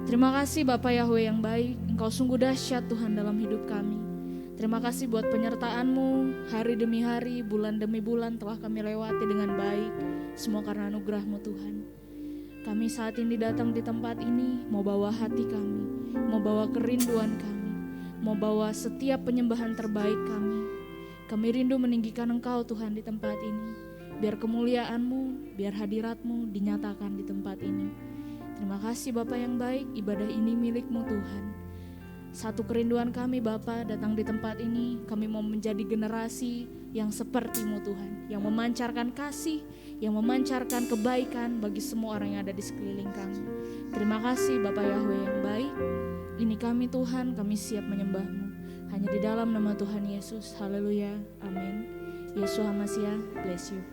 Terima kasih Bapa Yahweh yang baik, Engkau sungguh dahsyat Tuhan dalam hidup kami. Terima kasih buat penyertaan-Mu, hari demi hari, bulan demi bulan telah kami lewati dengan baik, semua karena anugerah-Mu Tuhan. Kami saat ini datang di tempat ini, mau bawa hati kami, mau bawa kerinduan kami, mau bawa setiap penyembahan terbaik kami. Kami rindu meninggikan Engkau Tuhan di tempat ini, biar kemuliaan-Mu, biar hadirat-Mu dinyatakan di tempat ini. Terima kasih Bapa yang baik, ibadah ini milik-Mu Tuhan. Satu kerinduan kami Bapa datang di tempat ini, kami mau menjadi generasi yang seperti-Mu Tuhan, yang memancarkan kasih, yang memancarkan kebaikan bagi semua orang yang ada di sekeliling kami. Terima kasih Bapa Yahweh yang baik, ini kami Tuhan, kami siap menyembah-Mu. Hanya di dalam nama Tuhan Yesus, haleluya, amin. Yesus HaMashiach, bless you.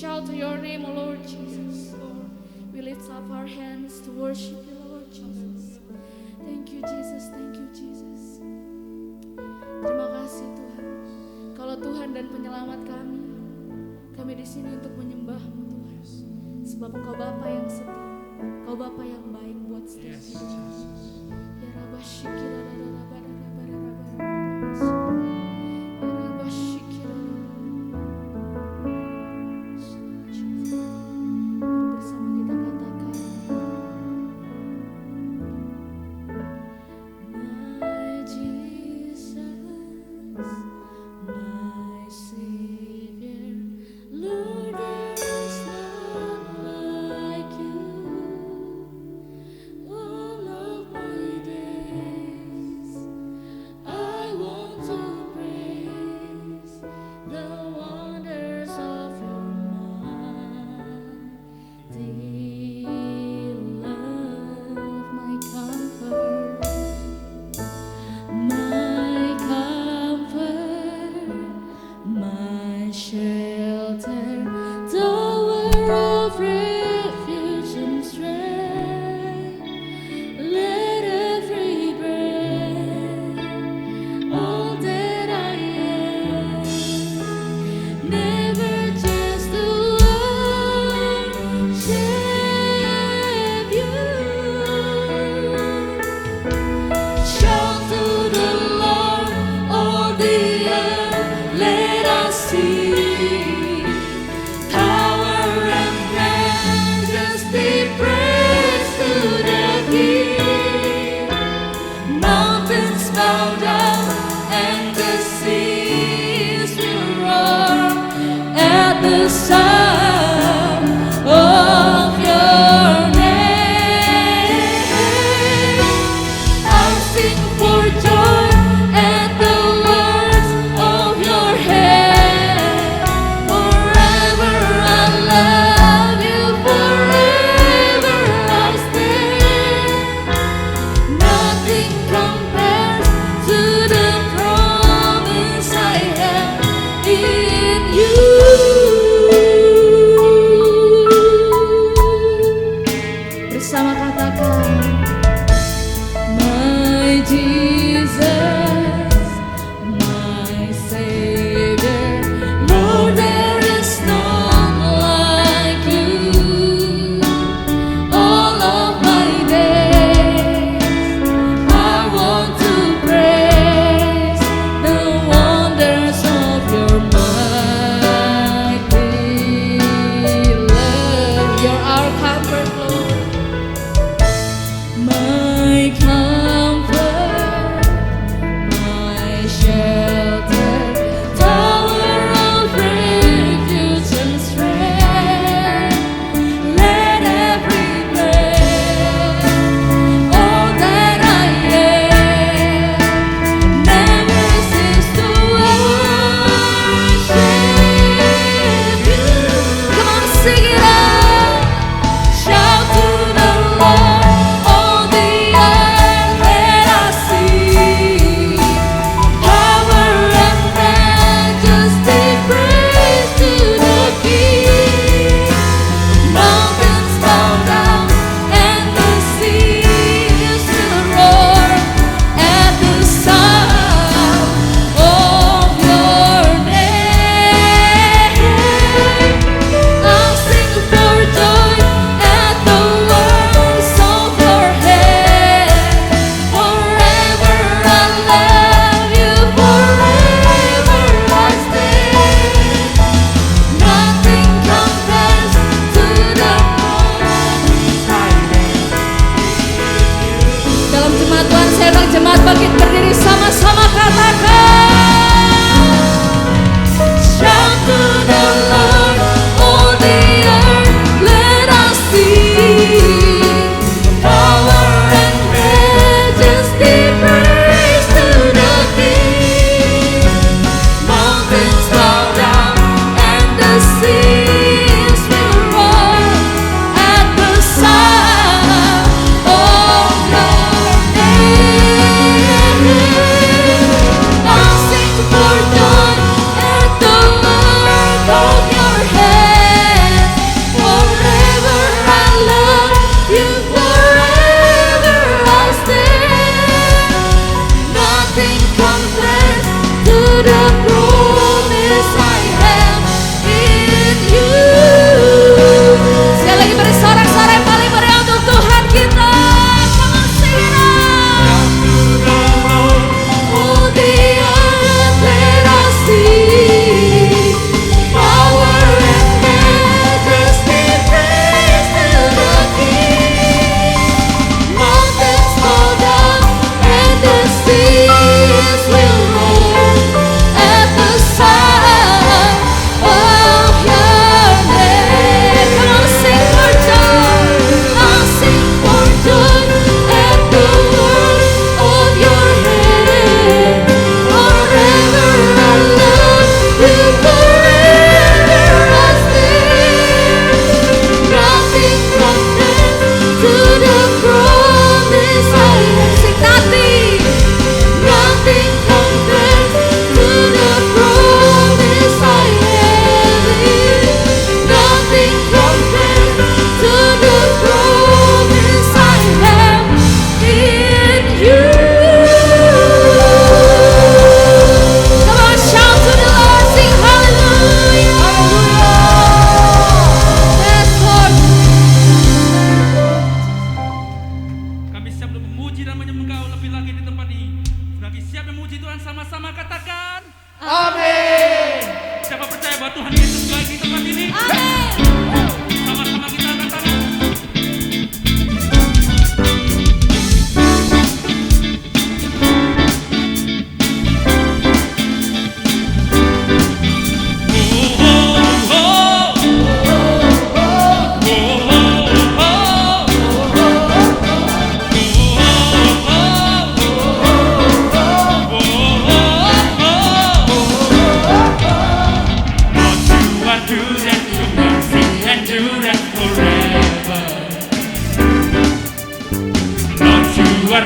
shout to your name, O Lord Jesus. Lord, we lift up our hands to worship you, Lord Jesus. Thank you, Jesus. Thank you, Jesus. Terima kasih Tuhan. Kalau Tuhan dan penyelamat kami di sini untuk menyembah-Mu Tuhan. Sebab Engkau Bapa yang setia, Engkau Bapa yang baik buat setiap hidup kami. Ya Rabba Shikira Rabba You di tempat ini. Amin. Sama-sama kita angkat tangan.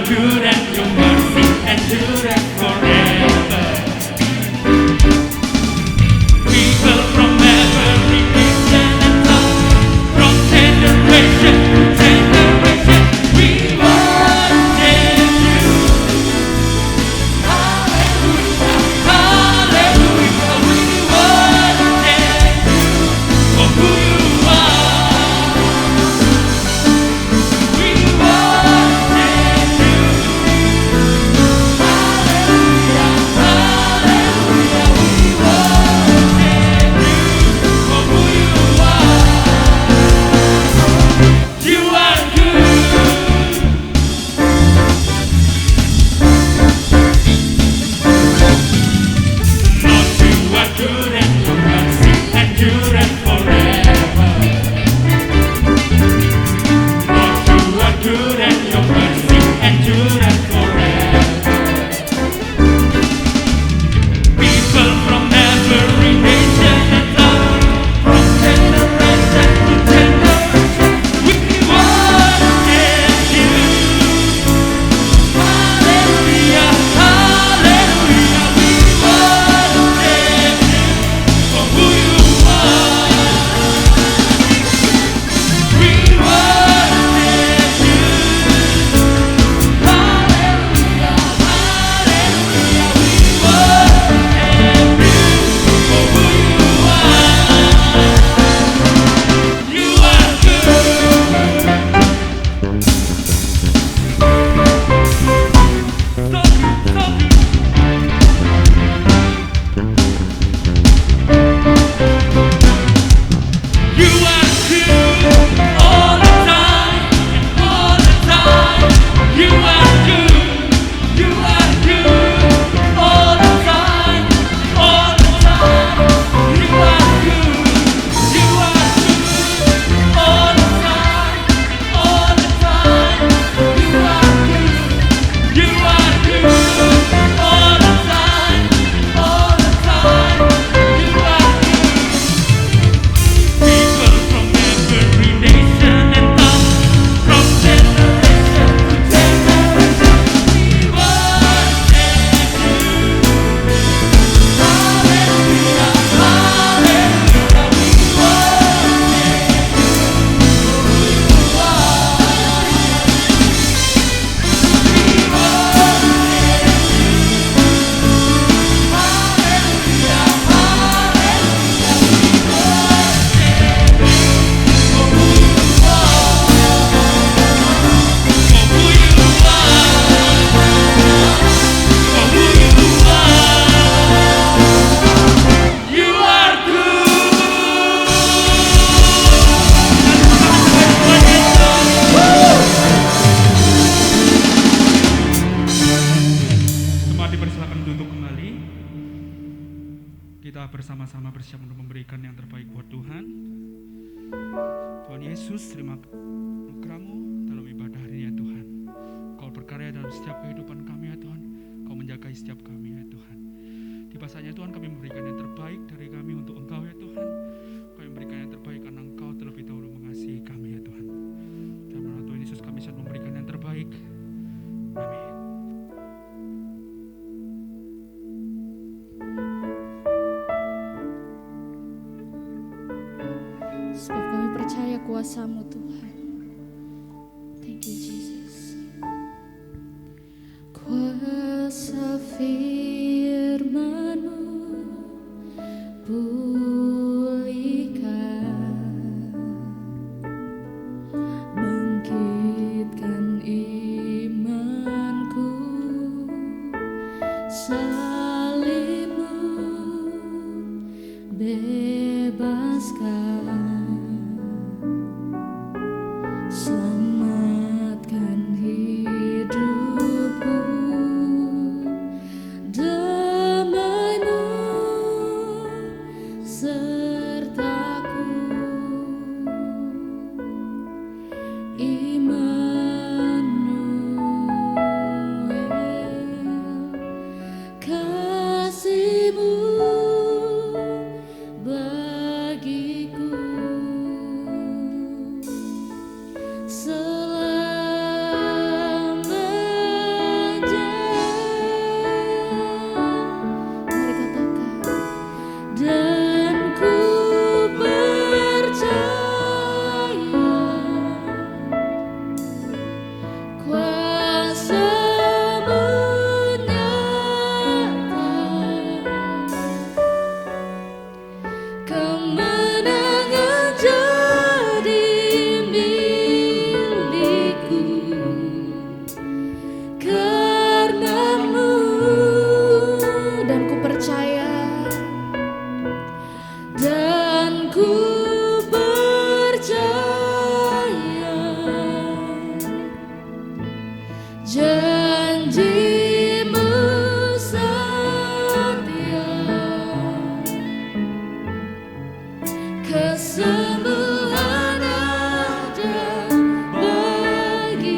Good and your mercy endureth forever. People from every nation and tongue, from generation to generation, we worship you. Hallelujah, hallelujah, we worship you for who you are. We worship you. Kita bersama-sama bersiap untuk memberikan yang terbaik buat Tuhan. Tuhan Yesus, terima anugerah-Mu dalam ibadah hari ini ya Tuhan. Kau berkarya dalam setiap kehidupan kami ya Tuhan. Kau menjagai setiap kami ya Tuhan. Tiba saatnya Tuhan kami memberikan yang terbaik dari kami untuk Engkau ya Tuhan. Kau memberikan yang terbaik karena Engkau terlebih dahulu mengasihi kami ya Tuhan. Dalam nama Tuhan Yesus kami siap memberikan yang terbaik. Amin. Sebab kami percaya kuasa-Mu Tuhan. Thank you Jesus. Kuasa firman-Mu pulihkan, bangkitkan imanku, salib-Mu bebas kesembuhan ada bagiku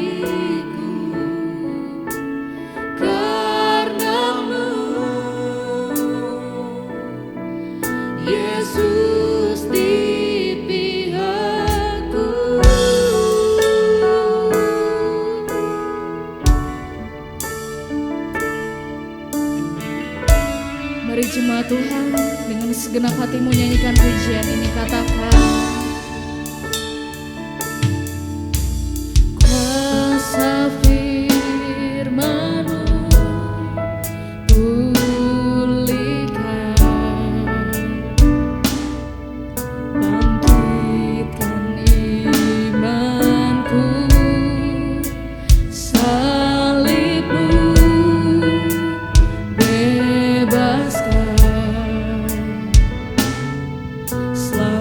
karena-Mu, Yesus di pihakku. Mari jemaat Tuhan dengan segenap hatimu nyanyikan pujian ini, katakan: kuasa firman-Mu pulihkan, bangkitkan imanku, salib-Mu bebaskan, selamatkan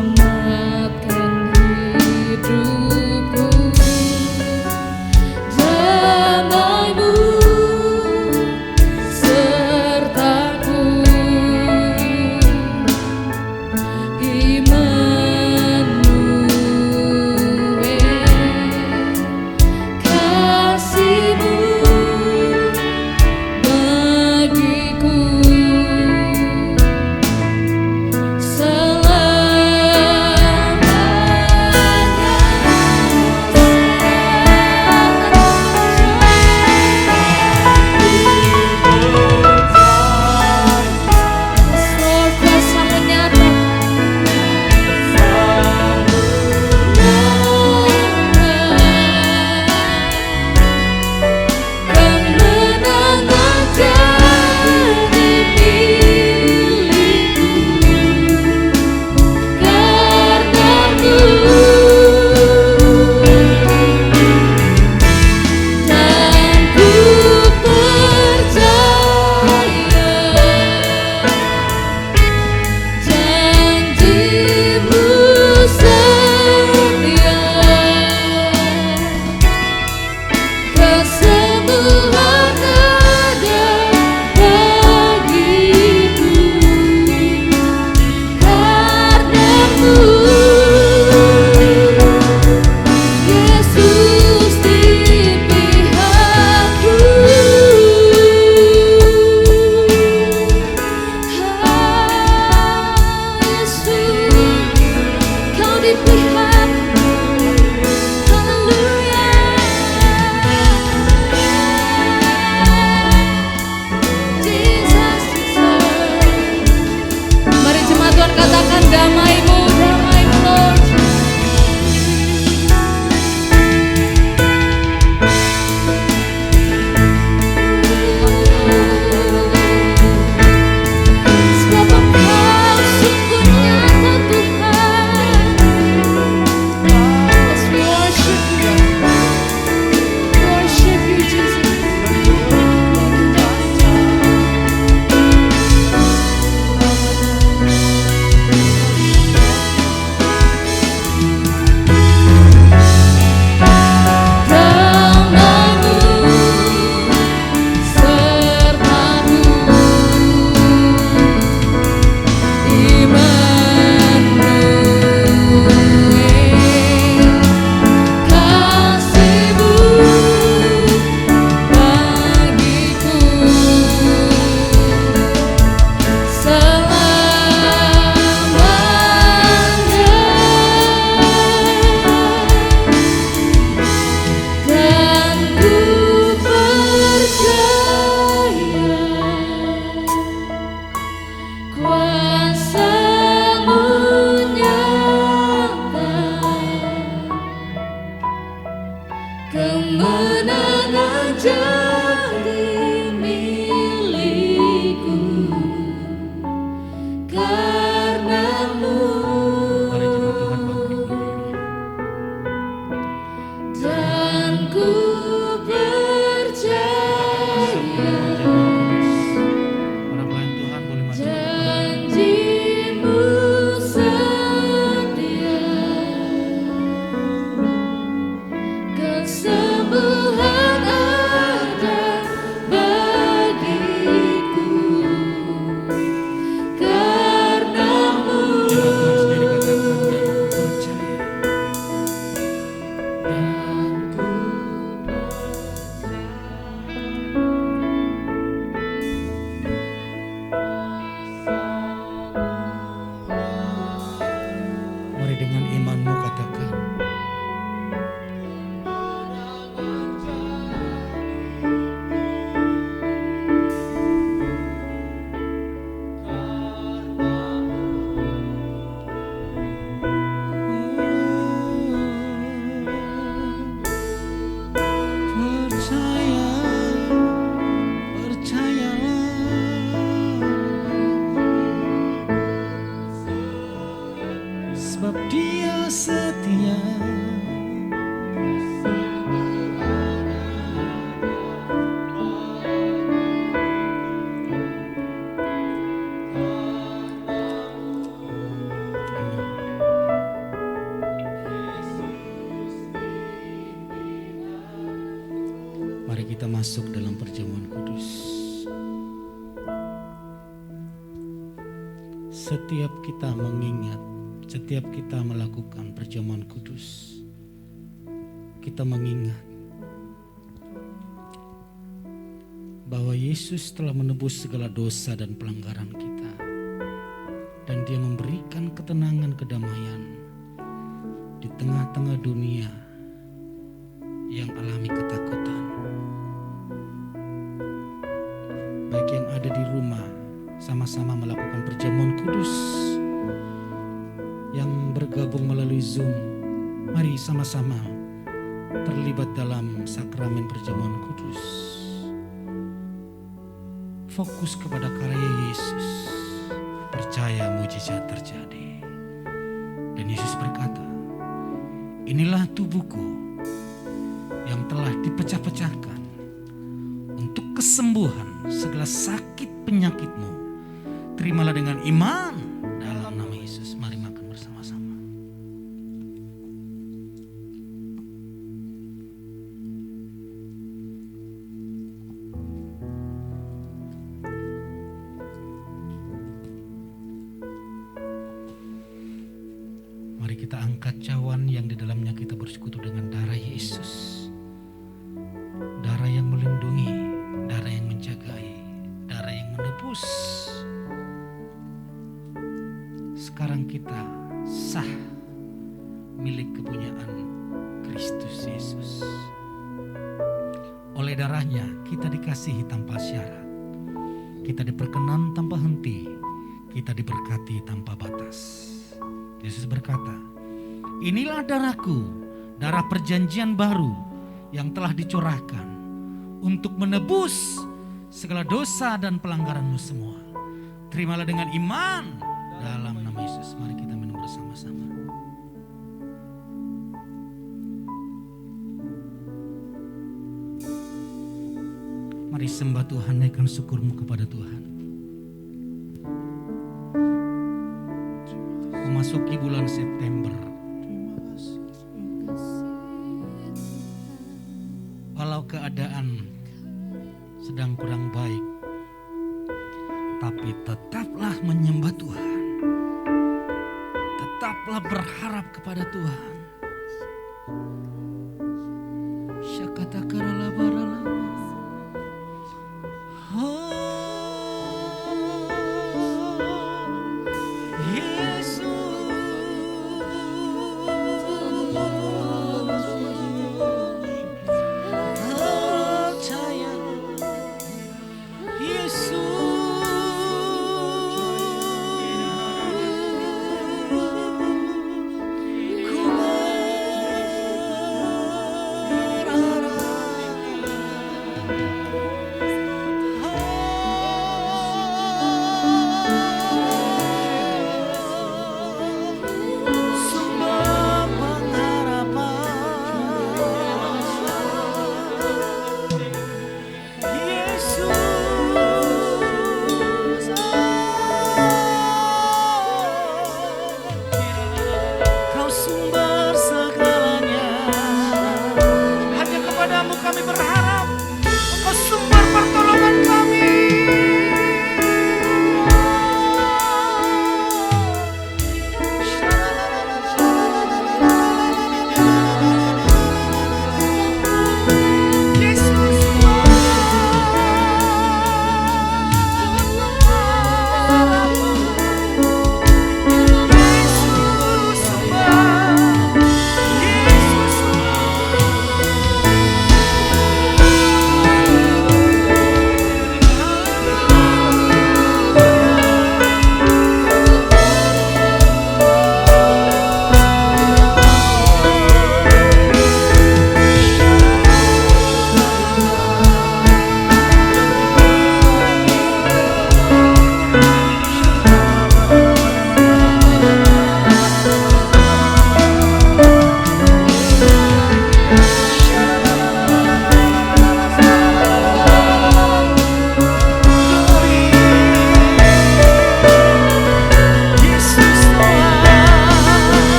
Mari dengan imanmu katakan, sebab Dia setia. Mari kita masuk dalam perjamuan kudus. Setiap kita mengingat, setiap kita melakukan perjamuan kudus, kita mengingat bahwa Yesus telah menebus segala dosa dan pelanggaran kita, dan Dia memberikan ketenangan, kedamaian di tengah-tengah dunia yang alami ketakutan. Baik yang ada di rumah, sama-sama melakukan perjamuan kudus, yang bergabung melalui Zoom, mari sama-sama terlibat dalam sakramen perjamuan kudus. Fokus kepada karya Yesus, percaya mujizat terjadi. Dan Yesus berkata, inilah tubuhku yang telah dipecah-pecahkan untuk kesembuhan segala sakit penyakitmu. Terimalah dengan iman dalam nama Yesus. Mari makan bersama-sama. Mari kita angkat cawan yang di dalamnya kita bersekutu dengan darah Yesus. Darah yang melindungi, darah yang menjagai, darah yang menebus. Sekarang kita sah milik kepunyaan Kristus Yesus. Oleh darahnya kita dikasihi tanpa syarat. Kita diperkenan tanpa henti. Kita diberkati tanpa batas. Yesus berkata, inilah darahku, darah perjanjian baru yang telah dicurahkan untuk menebus segala dosa dan pelanggaranmu semua. Terimalah dengan iman dalam nama Yesus. Mari kita minum bersama-sama. Mari sembah Tuhan, naikkan syukurmu kepada Tuhan. Memasuki bulan September, walau keadaan sedang kurang baik, tapi tetaplah menyembah Tuhan. Tetaplah berharap kepada Tuhan. Syakatakarala barala.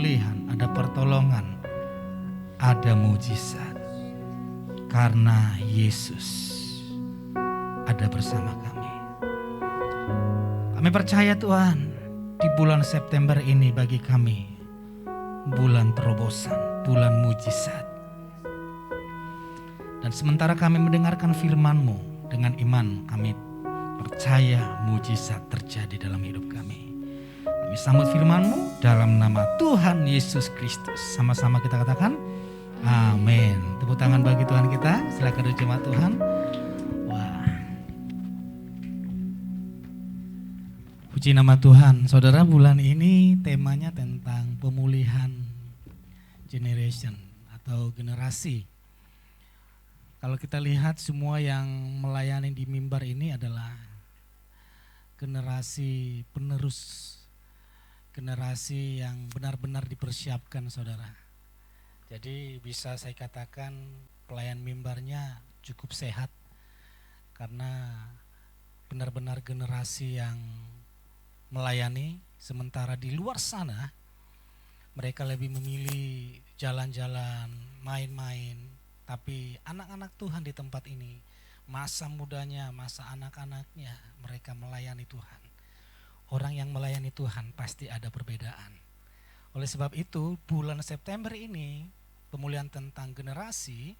pemulihan, ada pertolongan, ada mujizat. Karena Yesus ada bersama kami. Kami percaya Tuhan, di bulan September ini bagi kami bulan terobosan, bulan mujizat. Dan sementara kami mendengarkan firman-Mu, dengan iman kami percaya mujizat terjadi dalam hidup kami. Kami sambut firman-Mu dalam nama Tuhan Yesus Kristus. Sama-sama kita katakan amin. Tepuk tangan bagi Tuhan kita. Silakan jemaat Tuhan. Wah. Puji nama Tuhan. Saudara, bulan ini temanya tentang pemulihan generation atau generasi. Kalau kita lihat semua yang melayani di mimbar ini adalah generasi penerus, generasi yang benar-benar dipersiapkan, saudara. Jadi bisa saya katakan pelayan mimbarnya cukup sehat karena benar-benar generasi yang melayani, sementara di luar sana mereka lebih memilih jalan-jalan, main-main. Tapi anak-anak Tuhan di tempat ini, masa mudanya, masa anak-anaknya, mereka melayani Tuhan. Orang yang melayani Tuhan pasti ada perbedaan. Oleh sebab itu, bulan September ini, pemulihan tentang generasi,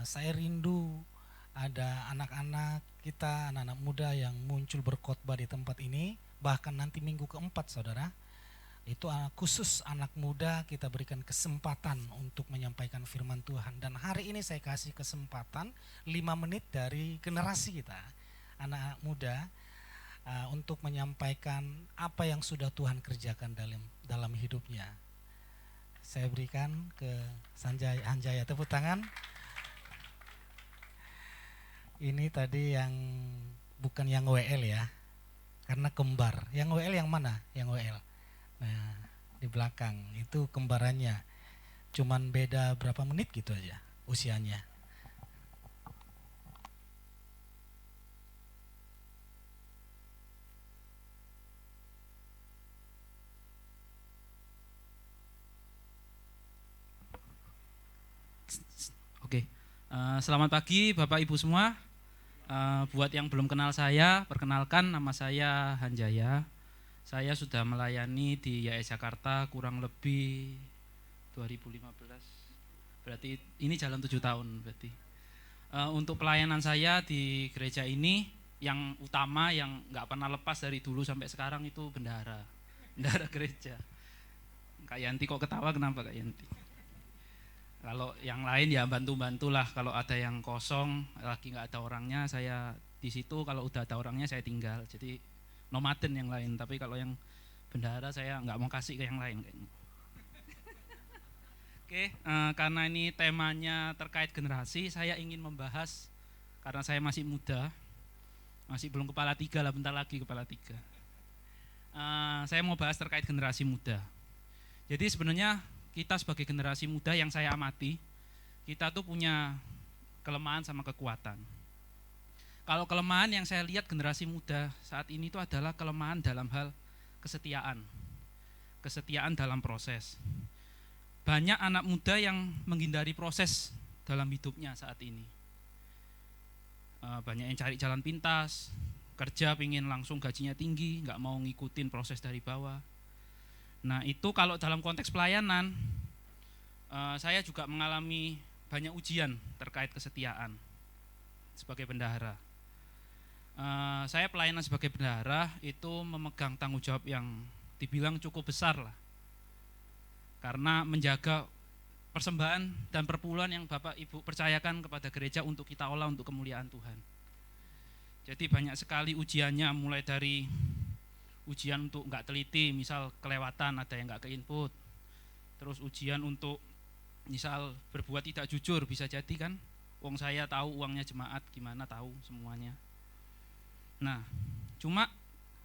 saya rindu ada anak-anak kita, anak-anak muda yang muncul berkhotbah di tempat ini. Bahkan nanti minggu keempat, saudara, itu khusus anak muda kita berikan kesempatan untuk menyampaikan firman Tuhan. Dan hari ini saya kasih kesempatan 5 menit dari generasi kita, anak muda, untuk menyampaikan apa yang sudah Tuhan kerjakan dalam hidupnya. Saya berikan ke Hanjaya, tepuk tangan. Ini tadi yang bukan yang WL ya, karena kembar. Yang WL yang mana? Yang WL. Nah, di belakang itu kembarannya. Cuman beda berapa menit gitu aja usianya. Oke, selamat pagi Bapak Ibu semua. Buat yang belum kenal saya, perkenalkan nama saya Hanjaya. Saya sudah melayani di YS Jakarta kurang lebih 2015. Berarti ini jalan 7 tahun berarti. Untuk pelayanan saya di gereja ini yang utama yang nggak pernah lepas dari dulu sampai sekarang itu bendahara gereja. Kak Yanti kok ketawa, kenapa Kak Yanti? Kalau yang lain ya bantu-bantulah, kalau ada yang kosong lagi nggak ada orangnya saya di situ, kalau udah ada orangnya saya tinggal. Jadi nomaden yang lain, tapi kalau yang bendahara saya nggak mau kasih ke yang lain kayaknya. Oke, karena ini temanya terkait generasi, saya ingin membahas karena saya masih muda, masih belum kepala 3 lah, bentar lagi kepala 3. Saya mau bahas terkait generasi muda. Jadi sebenarnya kita sebagai generasi muda yang saya amati, kita tuh punya kelemahan sama kekuatan. Kalau kelemahan yang saya lihat generasi muda saat ini itu adalah kelemahan dalam hal kesetiaan. Kesetiaan dalam proses. Banyak anak muda yang menghindari proses dalam hidupnya saat ini. Banyak yang cari jalan pintas, kerja pingin langsung gajinya tinggi, nggak mau ngikutin proses dari bawah. Nah itu kalau dalam konteks pelayanan, saya juga mengalami banyak ujian terkait kesetiaan sebagai bendahara. Saya pelayanan sebagai bendahara itu memegang tanggung jawab yang dibilang cukup besar lah. Karena menjaga persembahan dan perpuluhan yang Bapak Ibu percayakan kepada gereja untuk kita olah untuk kemuliaan Tuhan. Jadi banyak sekali ujiannya, mulai dari ujian untuk nggak teliti, misal kelewatan, ada yang nggak ke-input. Terus ujian untuk misal berbuat tidak jujur, bisa jadi kan, wong saya tahu uangnya jemaat, gimana tahu semuanya. Nah, cuma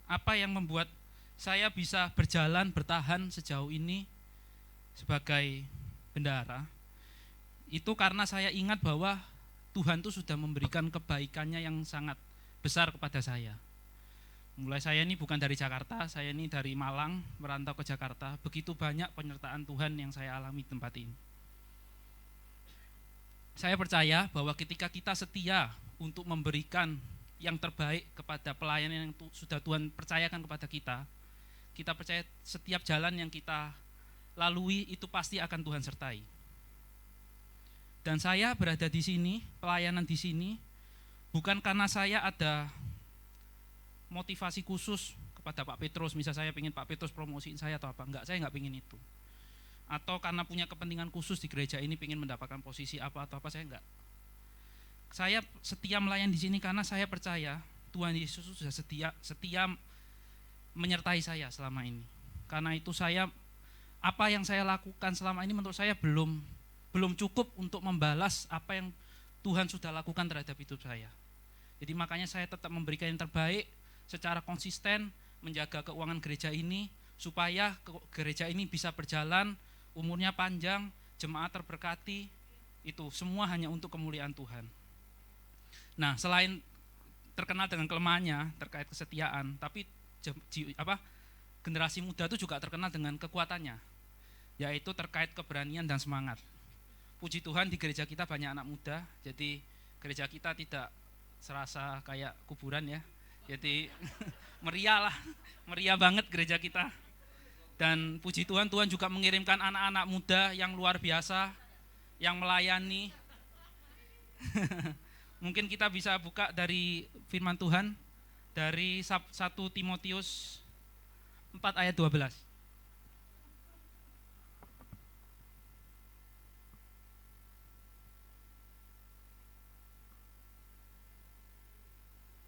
apa yang membuat saya bisa berjalan, bertahan sejauh ini sebagai bendahara, itu karena saya ingat bahwa Tuhan itu sudah memberikan kebaikannya yang sangat besar kepada saya. Mulai saya ini bukan dari Jakarta, saya ini dari Malang merantau ke Jakarta. Begitu banyak penyertaan Tuhan yang saya alami di tempat ini. Saya percaya bahwa ketika kita setia untuk memberikan yang terbaik kepada pelayanan yang sudah Tuhan percayakan kepada kita percaya setiap jalan yang kita lalui itu pasti akan Tuhan sertai. Dan saya berada di sini, pelayanan di sini, bukan karena saya ada motivasi khusus kepada Pak Petrus, misal saya ingin Pak Petrus promosiin saya atau apa, enggak, saya enggak ingin itu. Atau karena punya kepentingan khusus di gereja ini ingin mendapatkan posisi apa atau apa, saya enggak. Saya setia melayan di sini karena saya percaya Tuhan Yesus sudah setia menyertai saya selama ini. Karena itu apa yang saya lakukan selama ini menurut saya belum cukup untuk membalas apa yang Tuhan sudah lakukan terhadap hidup saya. Jadi makanya saya tetap memberikan yang terbaik secara konsisten, menjaga keuangan gereja ini supaya gereja ini bisa berjalan, umurnya panjang, jemaat terberkati, itu semua hanya untuk kemuliaan Tuhan. Nah, selain terkenal dengan kelemahannya terkait kesetiaan, tapi generasi muda itu juga terkenal dengan kekuatannya, yaitu terkait keberanian dan semangat. Puji Tuhan di gereja kita banyak anak muda, jadi gereja kita tidak serasa kayak kuburan ya. Jadi meriah banget gereja kita. Dan puji Tuhan, Tuhan juga mengirimkan anak-anak muda yang luar biasa, yang melayani. Mungkin kita bisa buka dari firman Tuhan, dari 1 Timotius 4 ayat 12.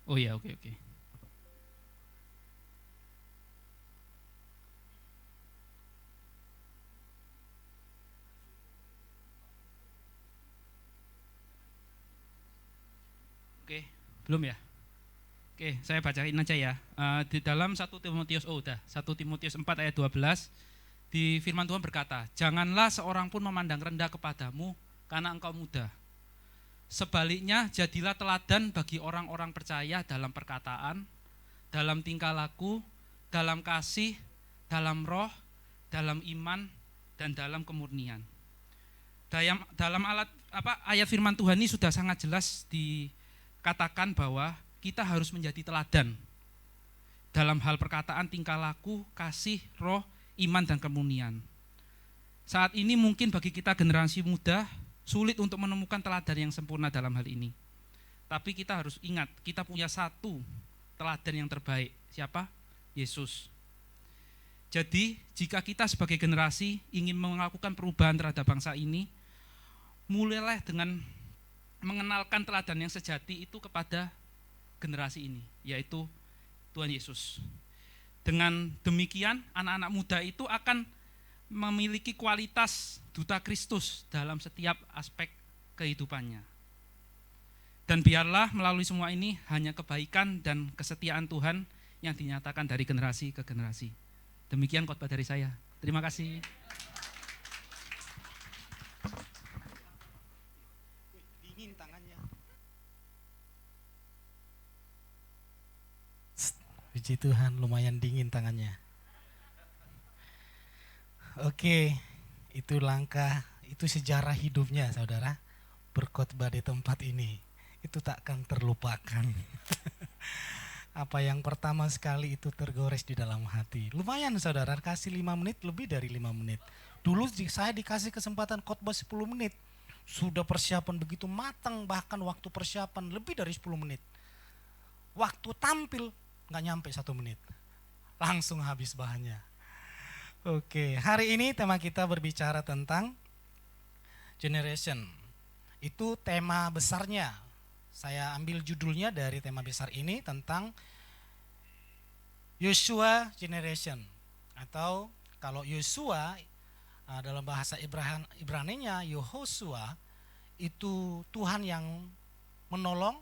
Oh iya, oke. Oke, belum ya? Oke, saya bacain aja ya. Di dalam 1 Timotius 1 Timotius 4 ayat 12, di firman Tuhan berkata, "Janganlah seorang pun memandang rendah kepadamu karena engkau muda. Sebaliknya, jadilah teladan bagi orang-orang percaya dalam perkataan, dalam tingkah laku, dalam kasih, dalam roh, dalam iman, dan dalam kemurnian." Dalam ayat firman Tuhan ini sudah sangat jelas dikatakan bahwa kita harus menjadi teladan dalam hal perkataan, tingkah laku, kasih, roh, iman, dan kemurnian. Saat ini mungkin bagi kita generasi muda sulit untuk menemukan teladan yang sempurna dalam hal ini. Tapi kita harus ingat, kita punya satu teladan yang terbaik. Siapa? Yesus. Jadi, jika kita sebagai generasi ingin melakukan perubahan terhadap bangsa ini, mulailah dengan mengenalkan teladan yang sejati itu kepada generasi ini, yaitu Tuhan Yesus. Dengan demikian, anak-anak muda itu akan memiliki kualitas duta Kristus dalam setiap aspek kehidupannya. Dan biarlah melalui semua ini hanya kebaikan dan kesetiaan Tuhan yang dinyatakan dari generasi ke generasi. Demikian khotbah dari saya. Terima kasih. Dingin tangannya. Puji Tuhan, lumayan dingin tangannya. Oke, itu langkah, itu sejarah hidupnya saudara, berkhotbah di tempat ini. Itu takkan terlupakan. Apa yang pertama sekali itu tergores di dalam hati. Lumayan saudara, kasih 5 menit, lebih dari 5 menit. Dulu saya dikasih kesempatan khotbah 10 menit. Sudah persiapan begitu matang, bahkan waktu persiapan lebih dari 10 menit. Waktu tampil nggak nyampe 1 menit. Langsung habis bahannya. Oke, hari ini tema kita berbicara tentang generation. Itu tema besarnya. Saya ambil judulnya dari tema besar ini tentang Yosua Generation. Atau kalau Yosua dalam bahasa Ibraninya Yehosua, itu Tuhan yang menolong,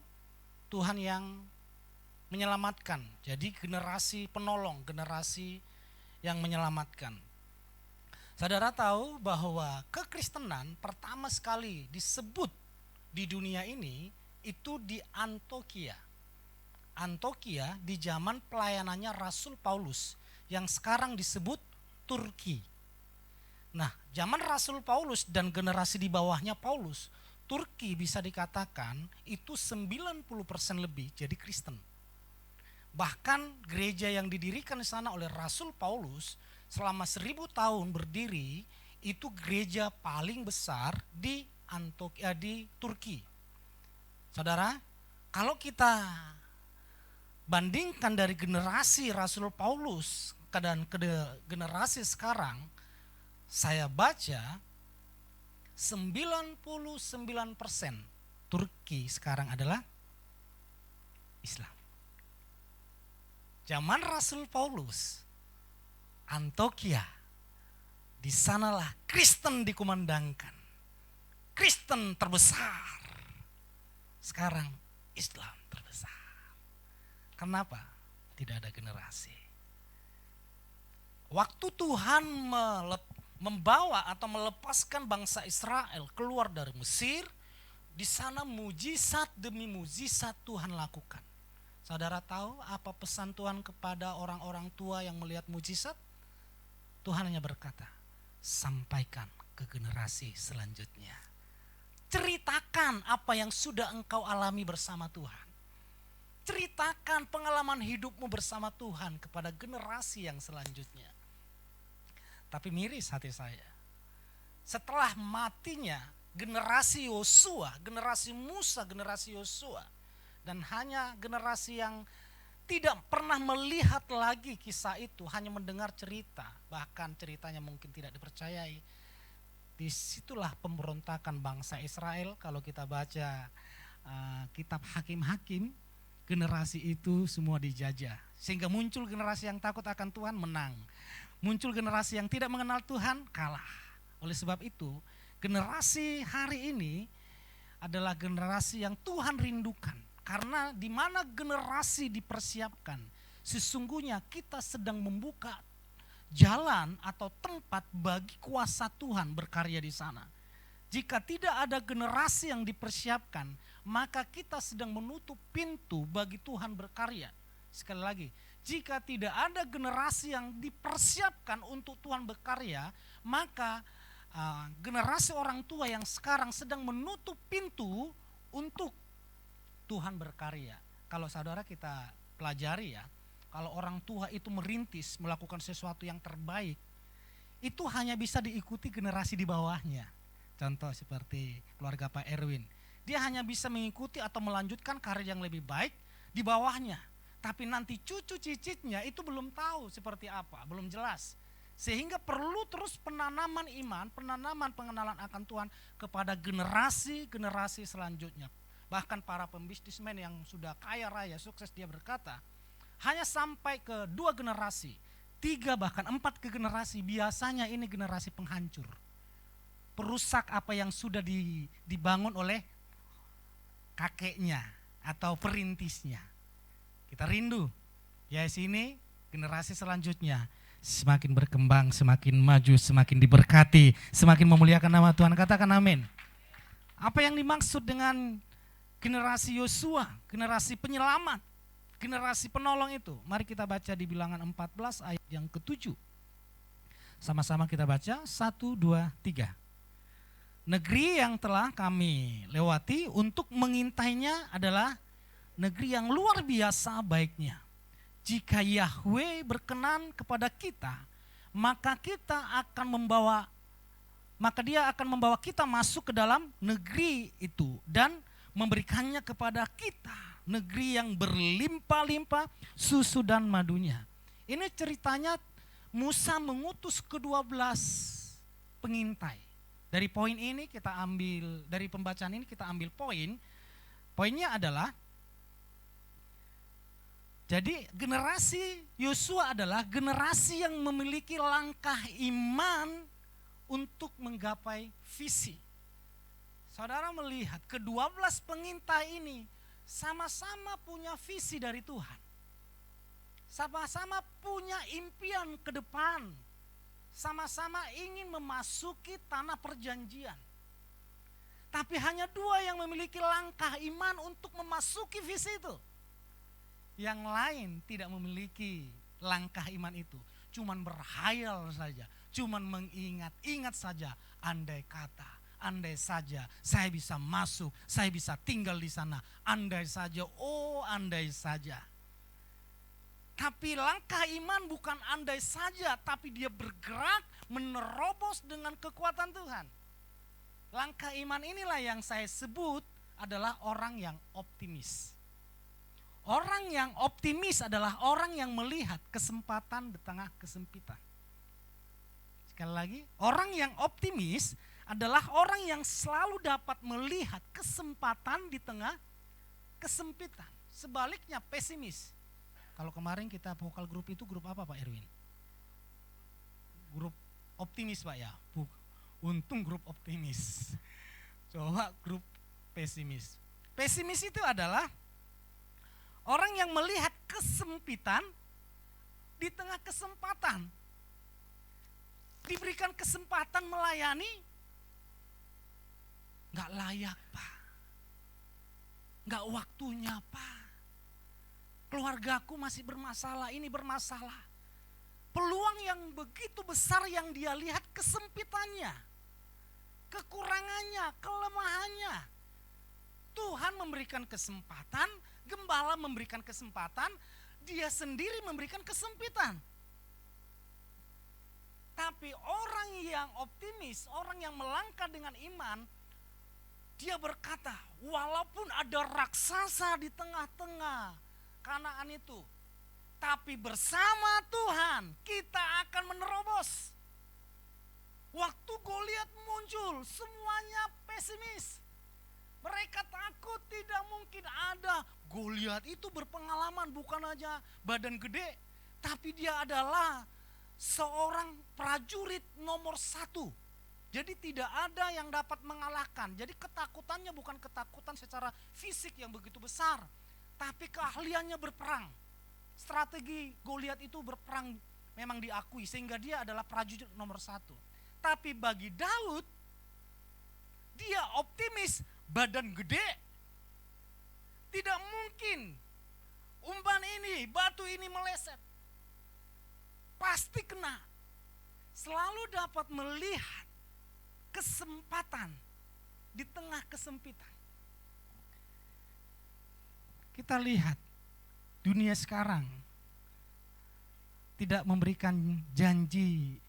Tuhan yang menyelamatkan. Jadi generasi penolong, generasi yang menyelamatkan. Saudara tahu bahwa kekristenan pertama sekali disebut di dunia ini itu di Antioquia. Antiokhia di zaman pelayanannya Rasul Paulus yang sekarang disebut Turki. Nah, zaman Rasul Paulus dan generasi di bawahnya Paulus, Turki bisa dikatakan itu 90% lebih jadi Kristen. Bahkan gereja yang didirikan di sana oleh Rasul Paulus selama 1000 tahun berdiri itu gereja paling besar di Antiokhia di Turki. Saudara, kalau kita bandingkan dari generasi Rasul Paulus dan ke generasi sekarang, saya baca 99% Turki sekarang adalah Islam. Zaman Rasul Paulus, Antiokhia, di sanalah Kristen dikumandangkan. Kristen terbesar. Sekarang Islam terbesar. Kenapa? Tidak ada generasi. Waktu Tuhan membawa atau melepaskan bangsa Israel keluar dari Mesir, di sana mujizat demi mujizat Tuhan lakukan. Saudara tahu apa pesan Tuhan kepada orang-orang tua yang melihat mujizat? Tuhan hanya berkata, sampaikan ke generasi selanjutnya. Ceritakan apa yang sudah engkau alami bersama Tuhan. Ceritakan pengalaman hidupmu bersama Tuhan kepada generasi yang selanjutnya. Tapi miris hati saya. Setelah matinya generasi Yosua, generasi Musa, generasi Yosua, dan hanya generasi yang tidak pernah melihat lagi kisah itu, hanya mendengar cerita, bahkan ceritanya mungkin tidak dipercayai. Disitulah pemberontakan bangsa Israel. Kalau kita baca kitab Hakim-Hakim, generasi itu semua dijajah. Sehingga muncul generasi yang takut akan Tuhan, menang. Muncul generasi yang tidak mengenal Tuhan, kalah. Oleh sebab itu, generasi hari ini adalah generasi yang Tuhan rindukan. Karena di mana generasi dipersiapkan, sesungguhnya kita sedang membuka jalan atau tempat bagi kuasa Tuhan berkarya di sana. Jika tidak ada generasi yang dipersiapkan, maka kita sedang menutup pintu bagi Tuhan berkarya. Sekali lagi, jika tidak ada generasi yang dipersiapkan untuk Tuhan berkarya, maka generasi orang tua yang sekarang sedang menutup pintu untuk Tuhan berkarya. Kalau saudara kita pelajari ya, kalau orang tua itu merintis melakukan sesuatu yang terbaik, itu hanya bisa diikuti generasi di bawahnya. Contoh seperti keluarga Pak Erwin, dia hanya bisa mengikuti atau melanjutkan karir yang lebih baik di bawahnya. Tapi nanti cucu cicitnya itu belum tahu seperti apa, belum jelas. Sehingga perlu terus penanaman iman, penanaman pengenalan akan Tuhan kepada generasi-generasi selanjutnya. Bahkan para pembisnismen yang sudah kaya raya, sukses, dia berkata, hanya sampai ke 2 generasi, 3 bahkan 4 ke generasi, biasanya ini generasi penghancur. Perusak apa yang sudah dibangun oleh kakeknya atau perintisnya. Kita rindu, ya sini generasi selanjutnya semakin berkembang, semakin maju, semakin diberkati, semakin memuliakan nama Tuhan. Katakan amin. Apa yang dimaksud dengan generasi Yosua, generasi penyelamat, generasi penolong itu? Mari kita baca di Bilangan 14 ayat yang ke-7. Sama-sama kita baca, 1, 2, 3. Negeri yang telah kami lewati untuk mengintainya adalah negeri yang luar biasa baiknya. Jika Yahweh berkenan kepada kita, maka dia akan membawa kita masuk ke dalam negeri itu dan memberikannya kepada kita, negeri yang berlimpah-limpah susu dan madunya. Ini ceritanya Musa mengutus ke-12 pengintai. Dari poin ini kita ambil, dari pembacaan ini kita ambil poinnya adalah, jadi generasi Yosua adalah generasi yang memiliki langkah iman untuk menggapai visi. Saudara melihat ke-12 pengintai ini sama-sama punya visi dari Tuhan. Sama-sama punya impian ke depan. Sama-sama ingin memasuki tanah perjanjian. Tapi hanya 2 yang memiliki langkah iman untuk memasuki visi itu. Yang lain tidak memiliki langkah iman itu. Cuman berhayal saja, cuman mengingat-ingat saja, andai kata, andai saja saya bisa masuk, saya bisa tinggal di sana, andai saja, oh andai saja. Tapi langkah iman bukan andai saja, tapi dia bergerak menerobos dengan kekuatan Tuhan. Langkah iman inilah yang saya sebut adalah orang yang optimis. Orang yang optimis adalah orang yang melihat kesempatan di tengah kesempitan. Sekali lagi, orang yang optimis adalah orang yang selalu dapat melihat kesempatan di tengah kesempitan. Sebaliknya pesimis. Kalau kemarin kita vokal grup itu grup apa Pak Erwin? Grup optimis Pak ya? Untung grup optimis. Coba grup pesimis. Pesimis itu adalah orang yang melihat kesempitan di tengah kesempatan. Diberikan kesempatan melayani, gak layak Pak. Gak waktunya Pak. Keluargaku masih bermasalah, ini bermasalah. Peluang yang begitu besar yang dia lihat kesempitannya, kekurangannya, kelemahannya. Tuhan memberikan kesempatan, gembala memberikan kesempatan, dia sendiri memberikan kesempitan. Tapi orang yang optimis, orang yang melangkah dengan iman, dia berkata, walaupun ada raksasa di tengah-tengah Kanaan itu, tapi bersama Tuhan kita akan menerobos. Waktu Goliat muncul, semuanya pesimis. Mereka takut, tidak mungkin ada. Goliat itu berpengalaman, bukan aja badan gede, tapi dia adalah seorang prajurit nomor 1. Jadi tidak ada yang dapat mengalahkan. Jadi ketakutannya bukan ketakutan secara fisik yang begitu besar, tapi keahliannya berperang. Strategi Goliat itu berperang memang diakui, sehingga dia adalah prajurit nomor 1. Tapi bagi Daud, dia optimis, badan gede. Tidak mungkin umpan ini, batu ini meleset. Pasti kena. Selalu dapat melihat kesempatan di tengah kesempitan. Kita lihat dunia sekarang tidak memberikan janji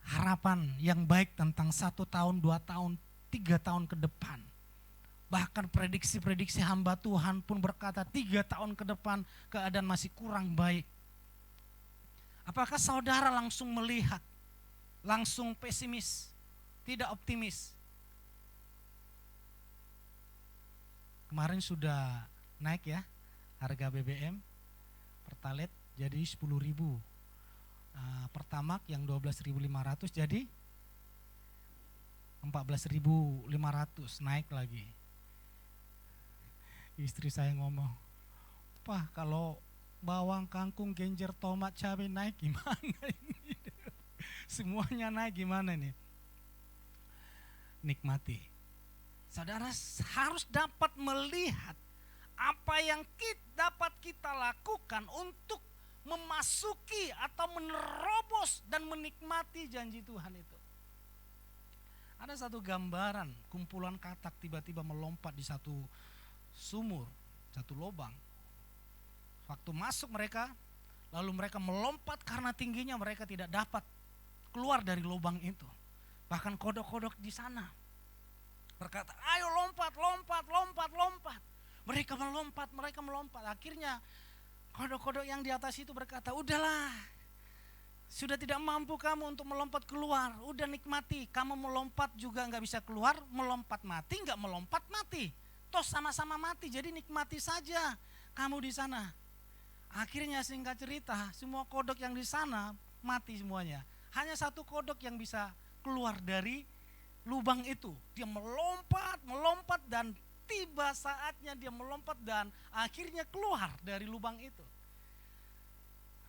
harapan yang baik tentang 1 tahun, 2 tahun, 3 tahun ke depan. Bahkan prediksi-prediksi hamba Tuhan pun berkata 3 tahun ke depan keadaan masih kurang baik. Apakah saudara langsung melihat, langsung pesimis, tidak optimis? Kemarin sudah naik ya harga BBM Pertalite jadi 10.000. Pertamax yang 12.500 jadi 14.500, naik lagi. Istri saya ngomong, "Pak, kalau bawang, kangkung, genjer, tomat, cabai naik gimana ini?" Semuanya naik gimana nih? Nikmati. Saudara harus dapat melihat apa yang dapat kita lakukan untuk memasuki atau menerobos dan menikmati janji Tuhan itu. Ada satu gambaran, kumpulan katak tiba-tiba melompat di satu sumur, satu lubang. Waktu masuk mereka, lalu mereka melompat karena tingginya mereka tidak dapat keluar dari lubang itu. Bahkan kodok-kodok di sana berkata, "Ayo lompat, lompat, lompat, lompat." Mereka melompat. Akhirnya kodok-kodok yang di atas itu berkata, "Udahlah, sudah tidak mampu kamu untuk melompat keluar. Udah nikmati, kamu melompat juga gak bisa keluar, melompat mati, gak melompat mati. Toh sama-sama mati, jadi nikmati saja kamu di sana." Akhirnya singkat cerita, semua kodok yang di sana mati semuanya. Hanya satu kodok yang bisa keluar dari lubang itu. Dia melompat dan tiba saatnya dia melompat dan akhirnya keluar dari lubang itu.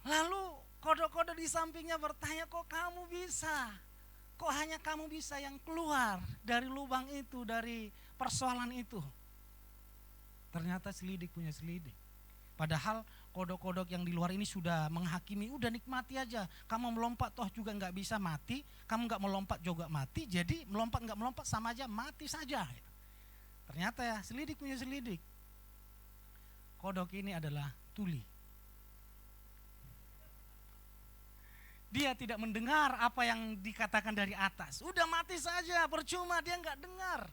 Lalu kodok-kodok di sampingnya bertanya, "Kok kamu bisa? Kok hanya kamu bisa yang keluar dari lubang itu, dari persoalan itu?" Ternyata selidik punya selidik. Padahal kodok-kodok yang di luar ini sudah menghakimi, udah nikmati aja. Kamu melompat toh juga nggak bisa mati, kamu nggak melompat juga mati, jadi melompat nggak melompat sama aja mati saja. Ternyata ya selidik punya selidik. Kodok ini adalah tuli. Dia tidak mendengar apa yang dikatakan dari atas. Udah mati saja, percuma dia nggak dengar.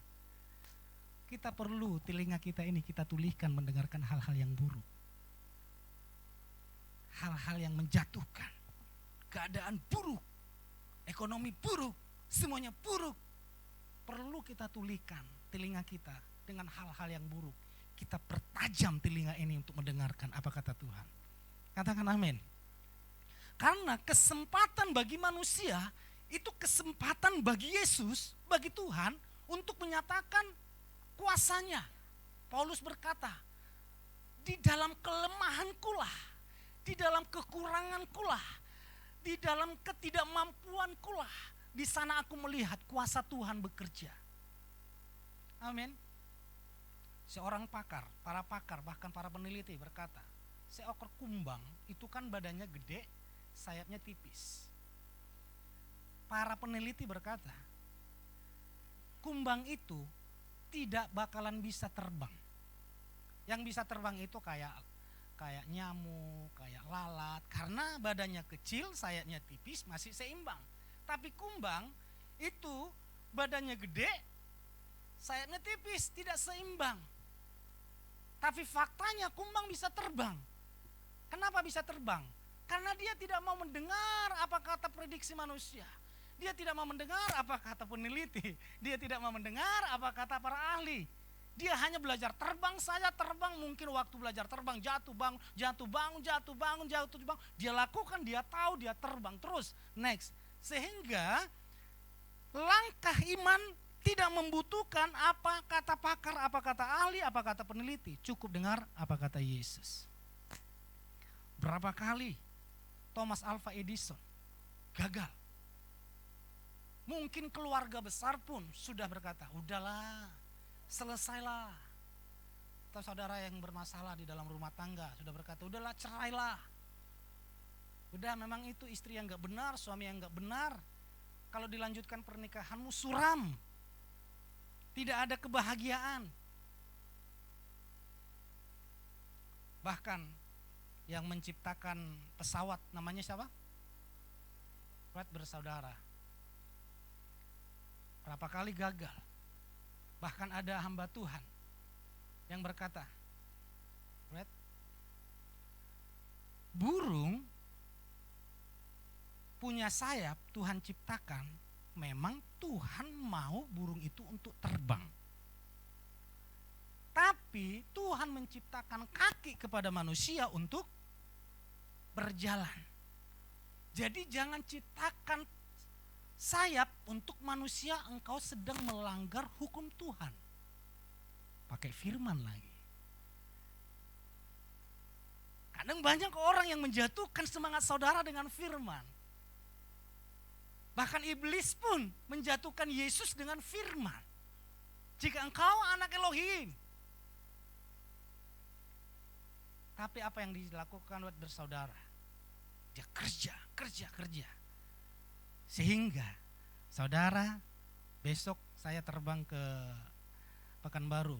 Kita perlu telinga kita ini kita tulihkan mendengarkan hal-hal yang buruk. Hal-hal yang menjatuhkan. Keadaan buruk. Ekonomi buruk. Semuanya buruk. Perlu kita tulihkan telinga kita dengan hal-hal yang buruk. Kita pertajam telinga ini untuk mendengarkan apa kata Tuhan. Katakan amin. Karena kesempatan bagi manusia itu kesempatan bagi Yesus, bagi Tuhan untuk menyatakan kuasanya. Paulus berkata, di dalam kelemahankulah, di dalam kekurangankulah, di dalam ketidakmampuankulah, di sana aku melihat kuasa Tuhan bekerja. Amin. Seorang pakar, para pakar, bahkan para peneliti berkata, seekor kumbang itu kan badannya gede, sayapnya tipis. Para peneliti berkata, kumbang itu tidak bakalan bisa terbang. Yang bisa terbang itu kayak nyamuk, kayak lalat, karena badannya kecil, sayapnya tipis, masih seimbang. Tapi kumbang itu badannya gede, sayapnya tipis, tidak seimbang. Tapi faktanya kumbang bisa terbang. Kenapa bisa terbang? Karena dia tidak mau mendengar apa kata prediksi manusia. Dia tidak mau mendengar apa kata peneliti. Dia tidak mau mendengar apa kata para ahli. Dia hanya belajar terbang saja, terbang. Mungkin waktu belajar terbang jatuh bangun, jatuh bangun, jatuh bangun, jatuh bangun. Dia lakukan, dia tahu, dia terbang terus. Next. Sehingga langkah iman tidak membutuhkan apa kata pakar, apa kata ahli, apa kata peneliti. Cukup dengar apa kata Yesus. Berapa kali Thomas Alva Edison gagal. Mungkin keluarga besar pun sudah berkata, udahlah, selesailah. Atau saudara yang bermasalah di dalam rumah tangga sudah berkata, udahlah, cerailah. Udah, memang itu istri yang gak benar, suami yang gak benar. Kalau dilanjutkan pernikahanmu suram. Tidak ada kebahagiaan. Bahkan yang menciptakan pesawat namanya siapa? Wright bersaudara. Berapa kali gagal. Bahkan ada hamba Tuhan yang berkata, Wright, burung punya sayap Tuhan ciptakan, memang Tuhan mau burung itu untuk terbang. Tapi Tuhan menciptakan kaki kepada manusia untuk berjalan. Jadi jangan ciptakan sayap untuk manusia, engkau sedang melanggar hukum Tuhan. Pakai firman lagi. Kadang banyak orang yang menjatuhkan semangat saudara dengan firman. Bahkan iblis pun menjatuhkan Yesus dengan firman. Jika engkau anak Elohim. Tapi apa yang dilakukan oleh bersaudara? Dia kerja. Sehingga saudara, besok saya terbang ke Pekanbaru.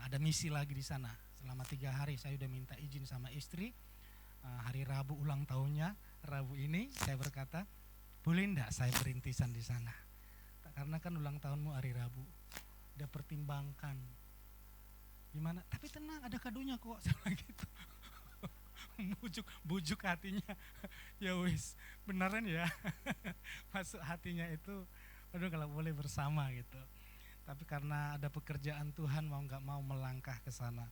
Ada misi lagi di sana. Selama 3 hari saya sudah minta izin sama istri. Hari Rabu ulang tahunnya, Rabu ini saya berkata, boleh enggak saya berintisan di sana? Karena kan ulang tahunmu hari Rabu. Udah pertimbangkan. Gimana? Tapi tenang, ada kadonya kok. Sama gitu. bujuk hatinya. Ya wis, beneran ya. Masuk hatinya itu, aduh kalau boleh bersama gitu. Tapi karena ada pekerjaan Tuhan, mau nggak mau melangkah ke sana.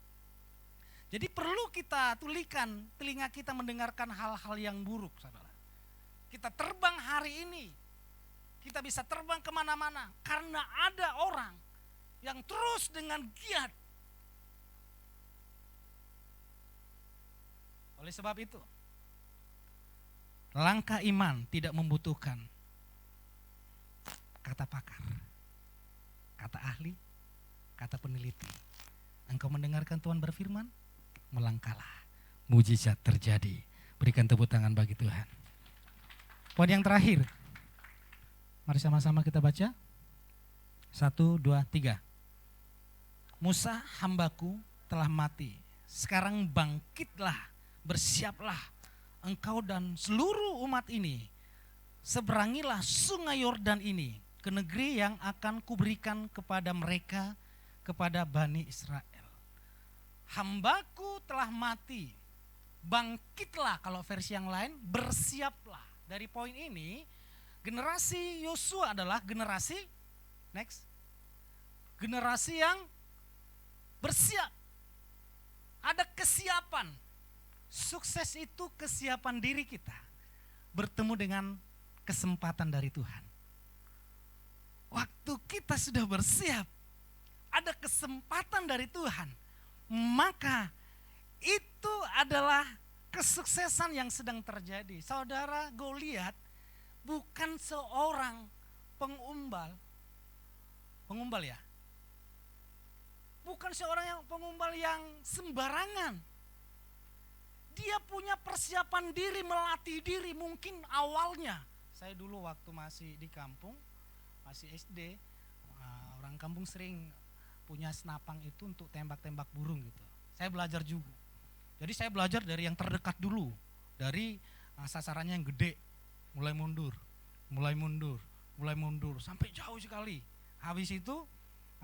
Jadi perlu kita tulikan telinga kita mendengarkan hal-hal yang buruk, saudara. Kita terbang hari ini, kita bisa terbang kemana-mana karena ada orang yang terus dengan giat. Oleh sebab itu, langkah iman tidak membutuhkan kata pakar, kata ahli, kata peneliti. Engkau mendengarkan Tuhan berfirman, melangkahlah. mujizat terjadi. Berikan tepuk tangan bagi Tuhan. Poin yang terakhir. Mari sama-sama kita baca. 1, 2, 3. Musa hambaku telah mati. Sekarang bangkitlah, bersiaplah engkau dan seluruh umat ini. Seberangilah sungai Yordan ini ke negeri yang akan kuberikan kepada mereka, kepada Bani Israel. Hambaku telah mati. Bangkitlah, kalau versi yang lain bersiaplah. Dari poin ini, generasi Yosua adalah generasi generasi yang bersiap. Ada kesiapan. Sukses itu kesiapan diri kita bertemu dengan kesempatan dari Tuhan. Waktu kita sudah bersiap, ada kesempatan dari Tuhan, maka itu adalah kesuksesan yang sedang terjadi. Saudara, Goliat bukan seorang pengumbal ya. Bukan seorang yang pengumbal yang sembarangan. Dia punya persiapan diri, melatih diri. Mungkin awalnya, saya dulu waktu masih di kampung, masih SD, orang kampung sering punya senapang itu untuk tembak-tembak burung gitu. Saya belajar juga. Jadi saya belajar dari yang terdekat dulu, dari sasarannya yang gede, mulai mundur, sampai jauh sekali. Habis itu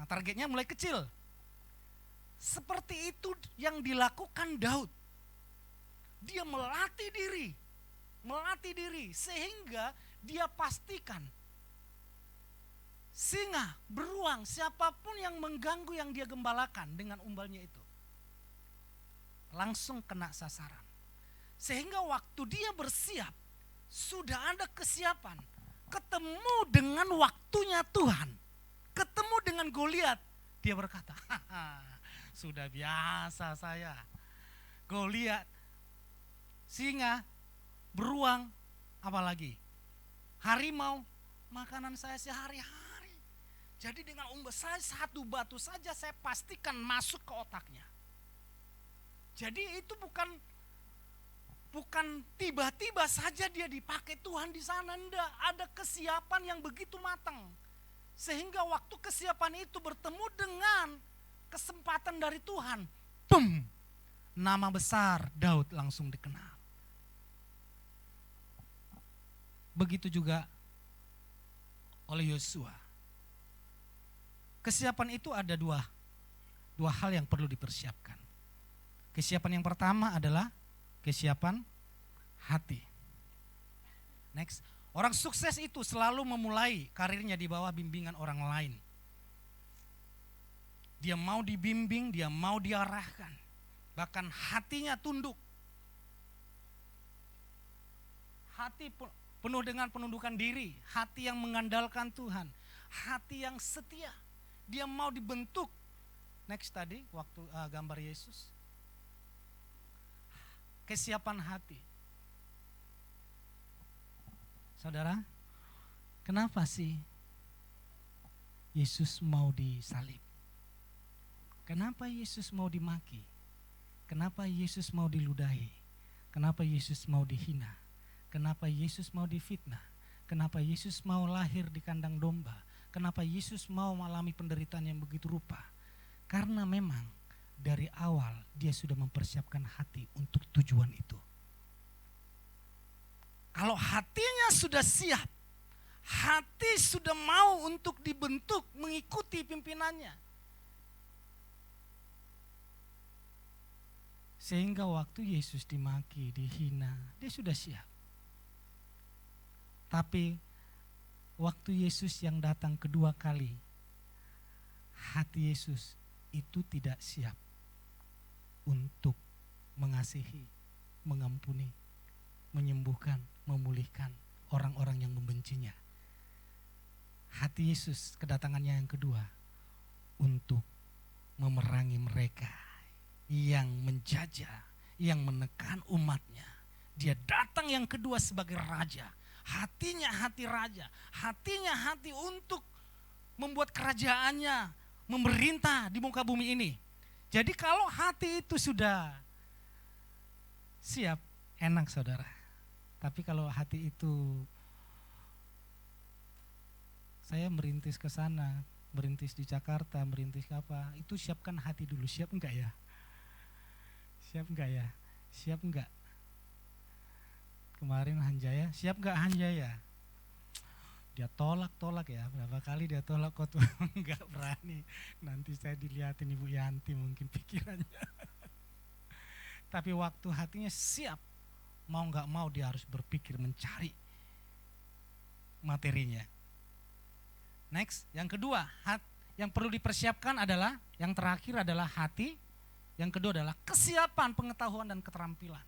targetnya mulai kecil. Seperti itu yang dilakukan Daud. Dia melatih diri sehingga dia pastikan singa, beruang, siapapun yang mengganggu yang dia gembalakan dengan umbalnya itu langsung kena sasaran. Sehingga waktu dia bersiap, sudah ada kesiapan. Ketemu dengan waktunya Tuhan, ketemu dengan Goliat, dia berkata, sudah biasa saya. Goliat, singa, beruang, apalagi harimau, makanan saya sehari-hari. Jadi dengan umbal saya satu batu saja saya pastikan masuk ke otaknya. Jadi itu bukan tiba-tiba saja dia dipakai Tuhan di sana, enggak. Ada kesiapan yang begitu matang. Sehingga waktu kesiapan itu bertemu dengan kesempatan dari Tuhan, boom, nama besar Daud langsung dikenal. Begitu juga oleh Yosua. Kesiapan itu ada dua hal yang perlu dipersiapkan. Kesiapan yang pertama adalah kesiapan hati. Next, orang sukses itu selalu memulai karirnya di bawah bimbingan orang lain. Dia mau dibimbing, dia mau diarahkan. Bahkan hatinya tunduk. Hati penuh dengan penundukan diri, hati yang mengandalkan Tuhan, hati yang setia. Dia mau dibentuk. Next tadi waktu gambar Yesus. Kesiapan hati. Saudara, kenapa sih Yesus mau disalib? Kenapa Yesus mau dimaki? Kenapa Yesus mau diludahi? Kenapa Yesus mau dihina? Kenapa Yesus mau difitnah? Kenapa Yesus mau lahir di kandang domba? Kenapa Yesus mau mengalami penderitaan yang begitu rupa? Karena memang dari awal dia sudah mempersiapkan hati untuk tujuan itu. Kalau hatinya sudah siap, hati sudah mau untuk dibentuk mengikuti pimpinannya. Sehingga waktu Yesus dimaki, dihina, dia sudah siap. Tapi waktu Yesus yang datang kedua kali, hati Yesus itu tidak siap untuk mengasihi, mengampuni, menyembuhkan, memulihkan orang-orang yang membencinya. Hati Yesus kedatangannya yang kedua untuk memerangi mereka yang menjajah, yang menekan umatnya. Dia datang yang kedua sebagai raja. Hatinya hati raja, hatinya hati untuk membuat kerajaannya memerintah di muka bumi ini. Jadi kalau hati itu sudah siap, enak saudara. Tapi kalau hati itu, saya merintis ke sana, merintis di Jakarta, merintis apa, itu siapkan hati dulu, siap enggak ya? Siap enggak ya? Siap enggak? Kemarin Hanjaya, siap enggak Hanjaya? Dia tolak ya, berapa kali dia tolak khotbah, enggak berani. Nanti saya dilihatin Ibu Yanti mungkin pikirannya. Tapi waktu hatinya siap, mau enggak mau dia harus berpikir mencari materinya. Next, yang kedua, yang perlu dipersiapkan adalah, yang terakhir adalah hati, yang kedua adalah kesiapan, pengetahuan dan keterampilan.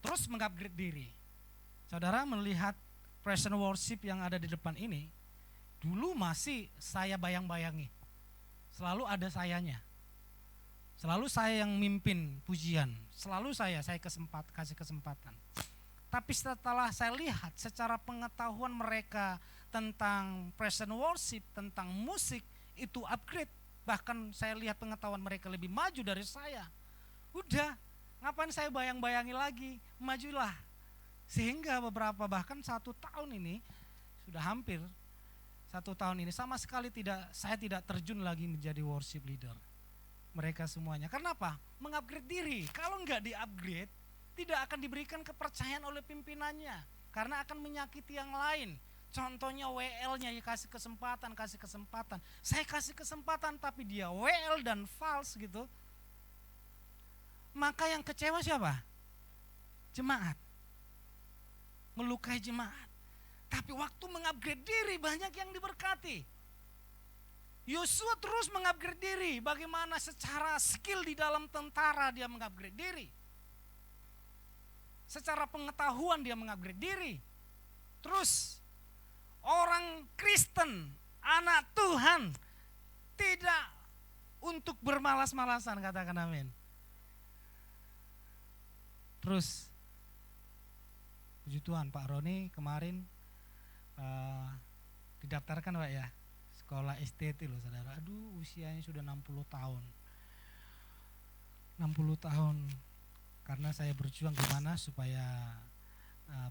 Terus mengupgrade diri. Saudara melihat present worship yang ada di depan ini, dulu masih saya bayang-bayangi, selalu ada sayanya, selalu saya yang mimpin pujian, selalu saya kasih kesempatan. Tapi setelah saya lihat secara pengetahuan mereka tentang present worship, tentang musik, itu upgrade, bahkan saya lihat pengetahuan mereka lebih maju dari saya. Udah, ngapain saya bayang-bayangi lagi, majulah. Sehingga beberapa bahkan 1 tahun ini, sudah hampir 1 tahun ini sama sekali saya tidak terjun lagi menjadi worship leader. Mereka semuanya, karena apa? Mengupgrade diri. Kalau enggak di-upgrade, tidak akan diberikan kepercayaan oleh pimpinannya, karena akan menyakiti yang lain. Contohnya WL-nya kasih kesempatan. Saya kasih kesempatan tapi dia WL dan false gitu. Maka yang kecewa siapa? Jemaat. Melukai jemaat. Tapi waktu mengupgrade diri banyak yang diberkati. Yosua terus mengupgrade diri. Bagaimana secara skill di dalam tentara dia mengupgrade diri. Secara pengetahuan dia mengupgrade diri. Terus orang Kristen, anak Tuhan, tidak untuk bermalas-malasan, katakan amin. Terus puji Tuhan, Pak Roni kemarin didaftarkan Pak ya, sekolah STT loh saudara. Aduh, usianya sudah 60 tahun. 60 tahun. Karena saya berjuang gimana supaya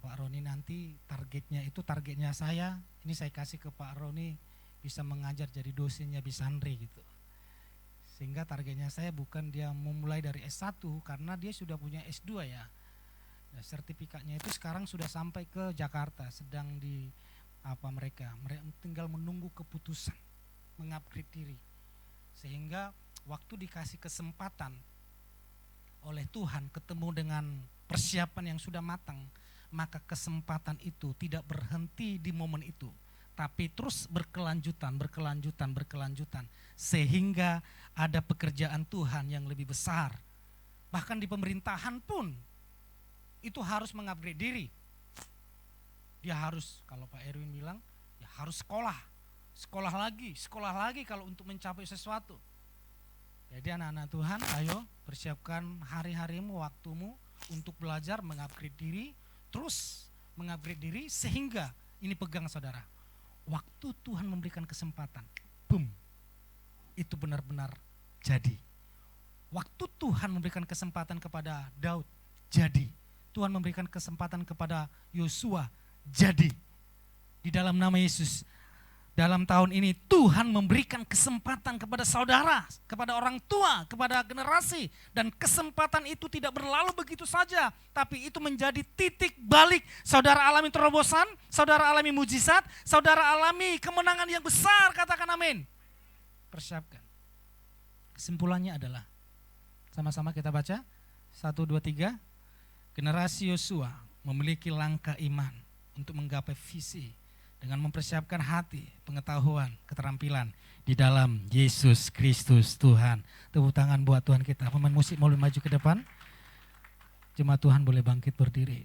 Pak Roni nanti targetnya saya, ini saya kasih ke Pak Roni bisa mengajar jadi dosennya Bisandri gitu. Sehingga targetnya saya bukan dia memulai dari S1 karena dia sudah punya S2 ya. Nah, sertifikatnya itu sekarang sudah sampai ke Jakarta, sedang di mereka tinggal menunggu keputusan mengupgrade diri. Sehingga waktu dikasih kesempatan oleh Tuhan ketemu dengan persiapan yang sudah matang, maka kesempatan itu tidak berhenti di momen itu, tapi terus berkelanjutan, sehingga ada pekerjaan Tuhan yang lebih besar. Bahkan di pemerintahan pun itu harus mengupgrade diri. Dia harus, kalau Pak Erwin bilang, ya harus sekolah lagi kalau untuk mencapai sesuatu. Jadi anak-anak Tuhan, ayo persiapkan hari-harimu, waktumu untuk belajar mengupgrade diri, terus mengupgrade diri sehingga ini pegang saudara. Waktu Tuhan memberikan kesempatan, boom, itu benar-benar jadi. Waktu Tuhan memberikan kesempatan kepada Daud, jadi. Tuhan memberikan kesempatan kepada Yosua, jadi. Di dalam nama Yesus, dalam tahun ini Tuhan memberikan kesempatan kepada saudara, kepada orang tua, kepada generasi. Dan kesempatan itu tidak berlalu begitu saja, tapi itu menjadi titik balik. Saudara alami terobosan, saudara alami mujizat, saudara alami kemenangan yang besar, katakan amin. Persiapkan. Kesimpulannya adalah, sama-sama kita baca, 1, 2, 3. Generasi Yosua memiliki langkah iman untuk menggapai visi dengan mempersiapkan hati, pengetahuan, keterampilan di dalam Yesus Kristus Tuhan. Tepuk tangan buat Tuhan kita. Pemain musik boleh maju ke depan. Jemaat Tuhan boleh bangkit berdiri.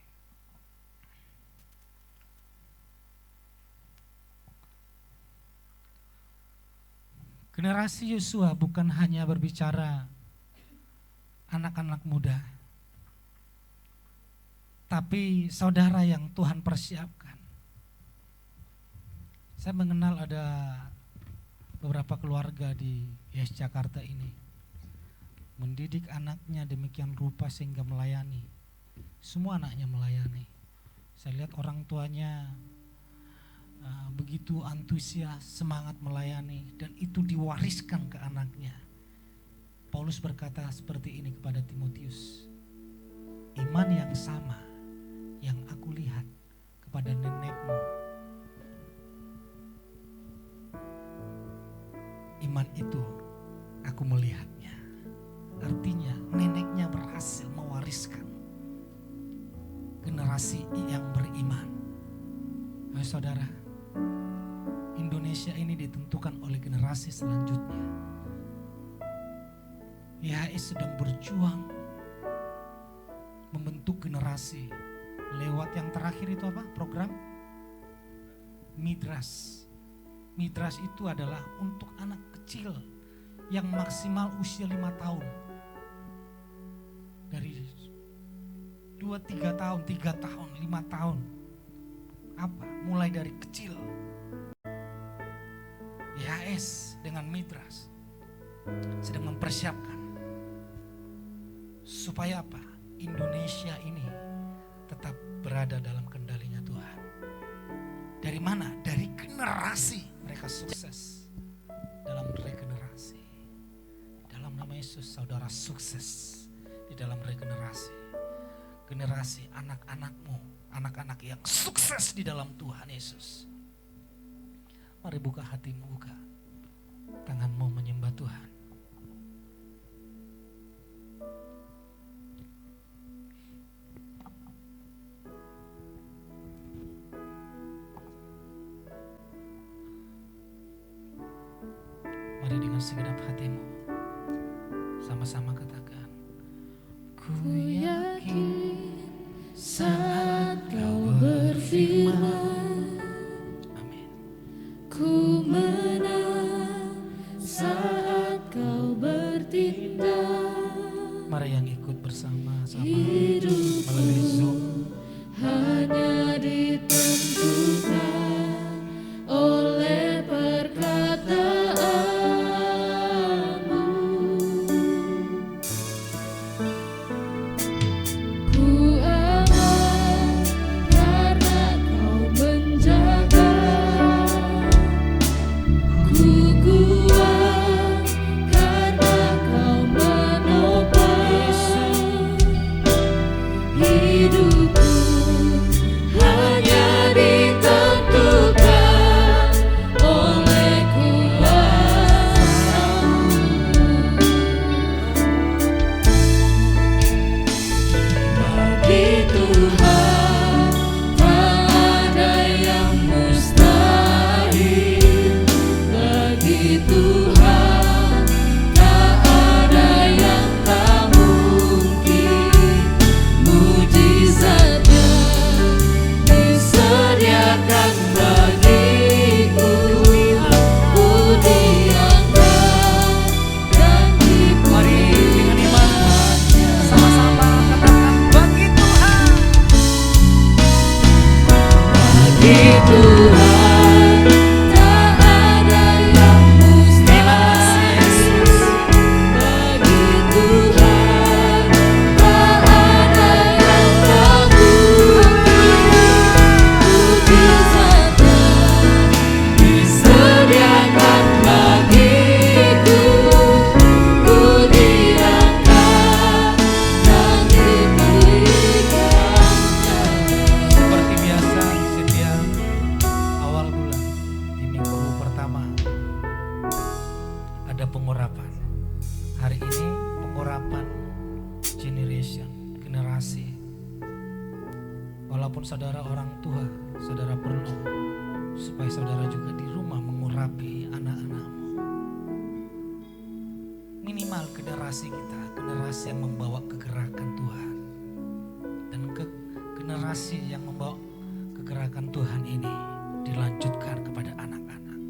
Generasi Yosua bukan hanya berbicara anak-anak muda, tapi saudara yang Tuhan persiapkan. Saya mengenal ada beberapa keluarga di Yes Jakarta ini. mendidik anaknya demikian rupa sehingga melayani. Semua anaknya melayani. Saya lihat orang tuanya begitu antusias, semangat melayani, dan itu diwariskan ke anaknya. Paulus berkata seperti ini kepada Timotius, iman yang sama yang aku lihat kepada nenekmu, iman itu aku melihatnya. Artinya neneknya berhasil mewariskan generasi yang beriman. Saudara, Indonesia ini ditentukan oleh generasi selanjutnya. YHS sedang berjuang membentuk generasi lewat yang terakhir itu apa? Program Midras. Midras itu adalah untuk anak kecil yang maksimal usia 5 tahun. Dari 2-3 tahun, 3 tahun, 5 tahun. Apa? Mulai dari kecil. YHS dengan Midras sedang mempersiapkan supaya apa? Indonesia ini tetap berada dalam kendalinya Tuhan. Dari mana? Dari generasi mereka sukses dalam regenerasi. Dalam nama Yesus, saudara sukses di dalam regenerasi. Generasi anak-anakmu, anak-anak yang sukses di dalam Tuhan Yesus. Mari buka hatimu, buka tanganmu menyembah Tuhan. Mari dengan segenap hatimu sama-sama katakan, ku yakin saat kau berfirman, amin. Ku menang saat kau bertindak. Mari yang ikut bersama-sama Hidupku melalui Zoom. hanya ditentukan oleh perkataanmu. Ku aman karena kau menjaga. Ku kuat karena kau menopang. Hidupku hanya ditentukan oleh kuasa-Mu. Bagi Tuhan tak ada yang mustahil. Bagi Tuhan tak ada yang tak mungkin. Mujizatnya disediakan bagiku. Ku diangkat dan diberikannya. Sama-sama katakan, bagi Tuhan. Bagi Tuhan tak ada yang mustahil. Bagi Tuhan tak ada yang tak mungkin. Mujizatnya disediakan bagiku. Ku diangkat dan diberikannya. Seperti biasa setiap awal bulan di minggu pertama ada pengurapan. Hari ini pengurapan generasi. Walaupun saudara orang tua, saudara perlu supaya saudara juga di rumah mengurapi anak-anakmu. Minimal generasi kita, generasi yang membawa kegerakan Tuhan. Dan generasi yang membawa kegerakan Tuhan ini dilanjutkan kepada anak-anak.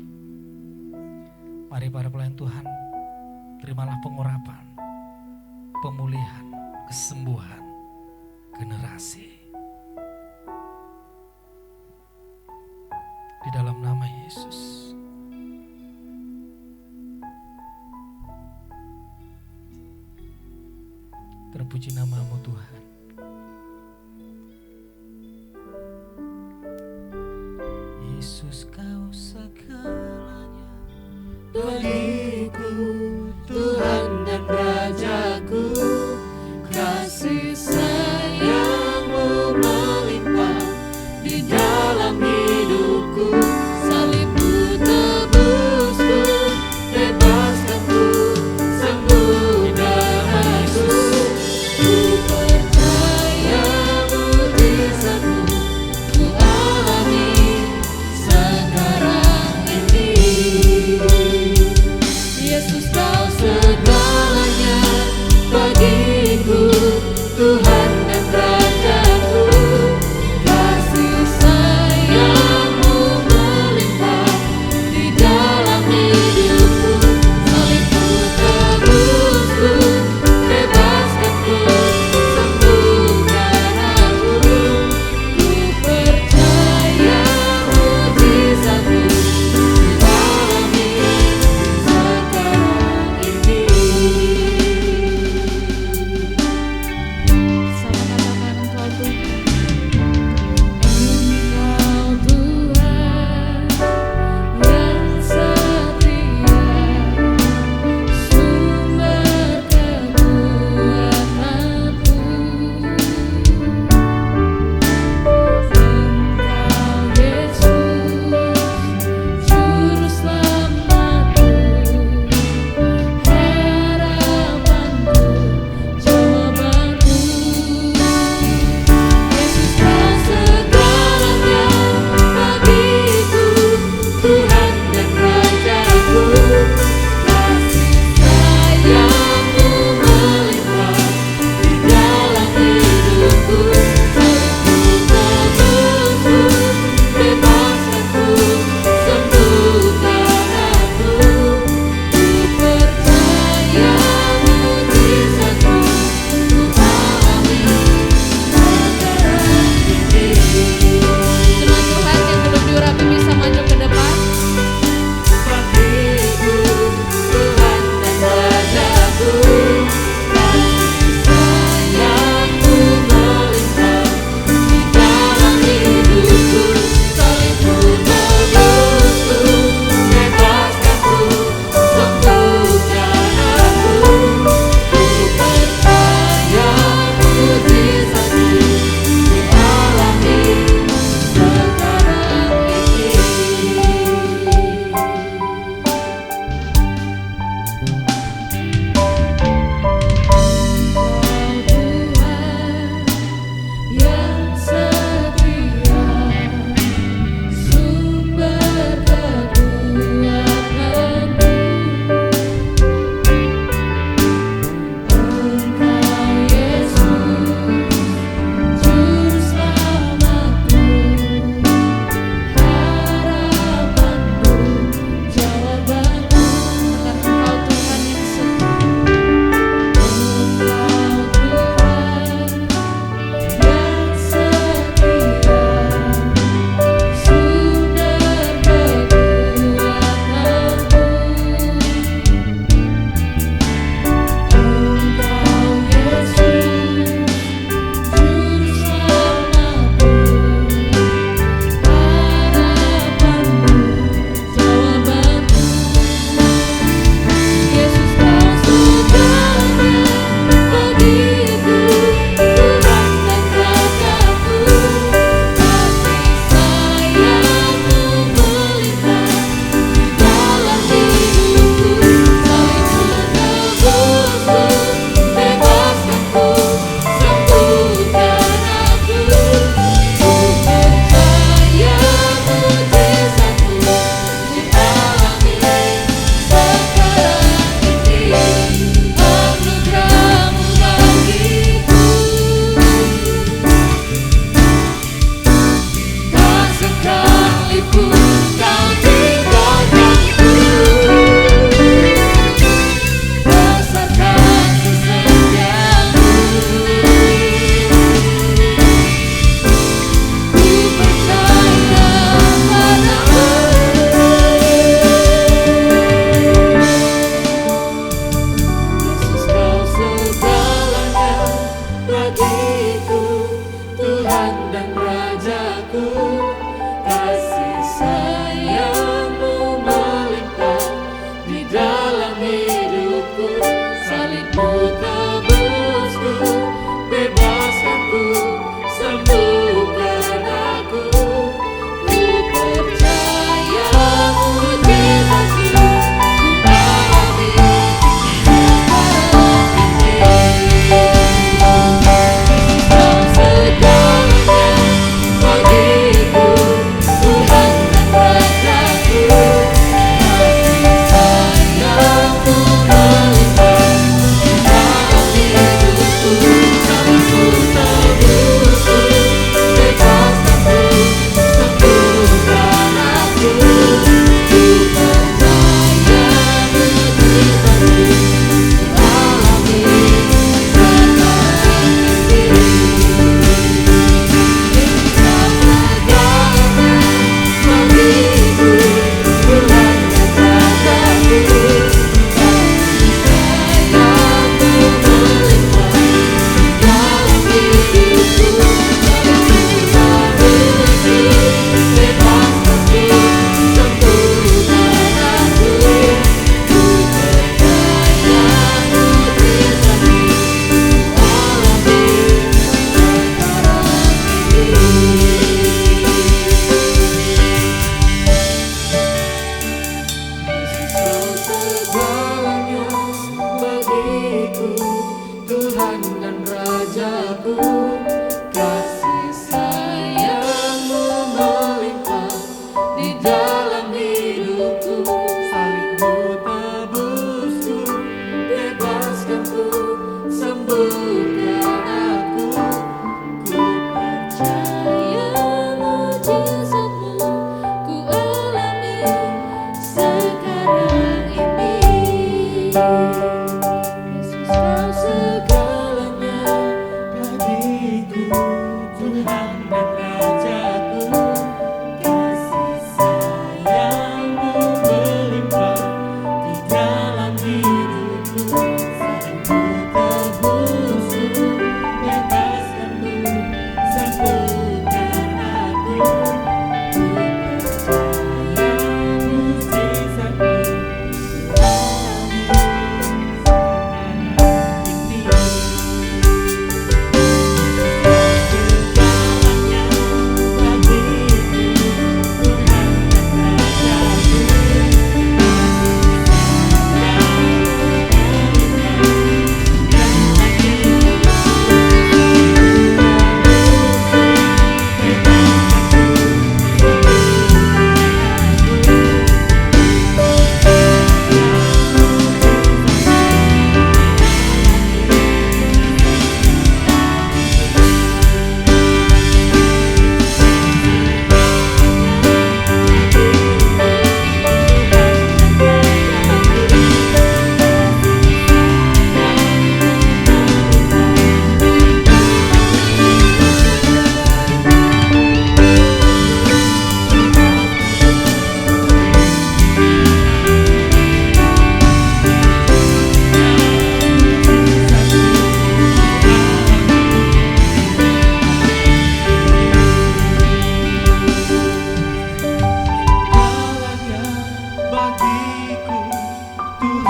Mari para pelayan Tuhan, terimalah pengurapan, pemulihan, kesembuhan generasi. Di dalam nama Yesus. Terpuji nama-Mu Tuhan. Yesus, Kau segalanya bagiku, Tuhan dan Rajaku. Kasih sayang-Mu melimpah di dalam hidupku. Salib-Mu tebusku, bebaskanku, sembuhkan aku. Ku percaya mujizat-Mu, ku alami sekarang ini.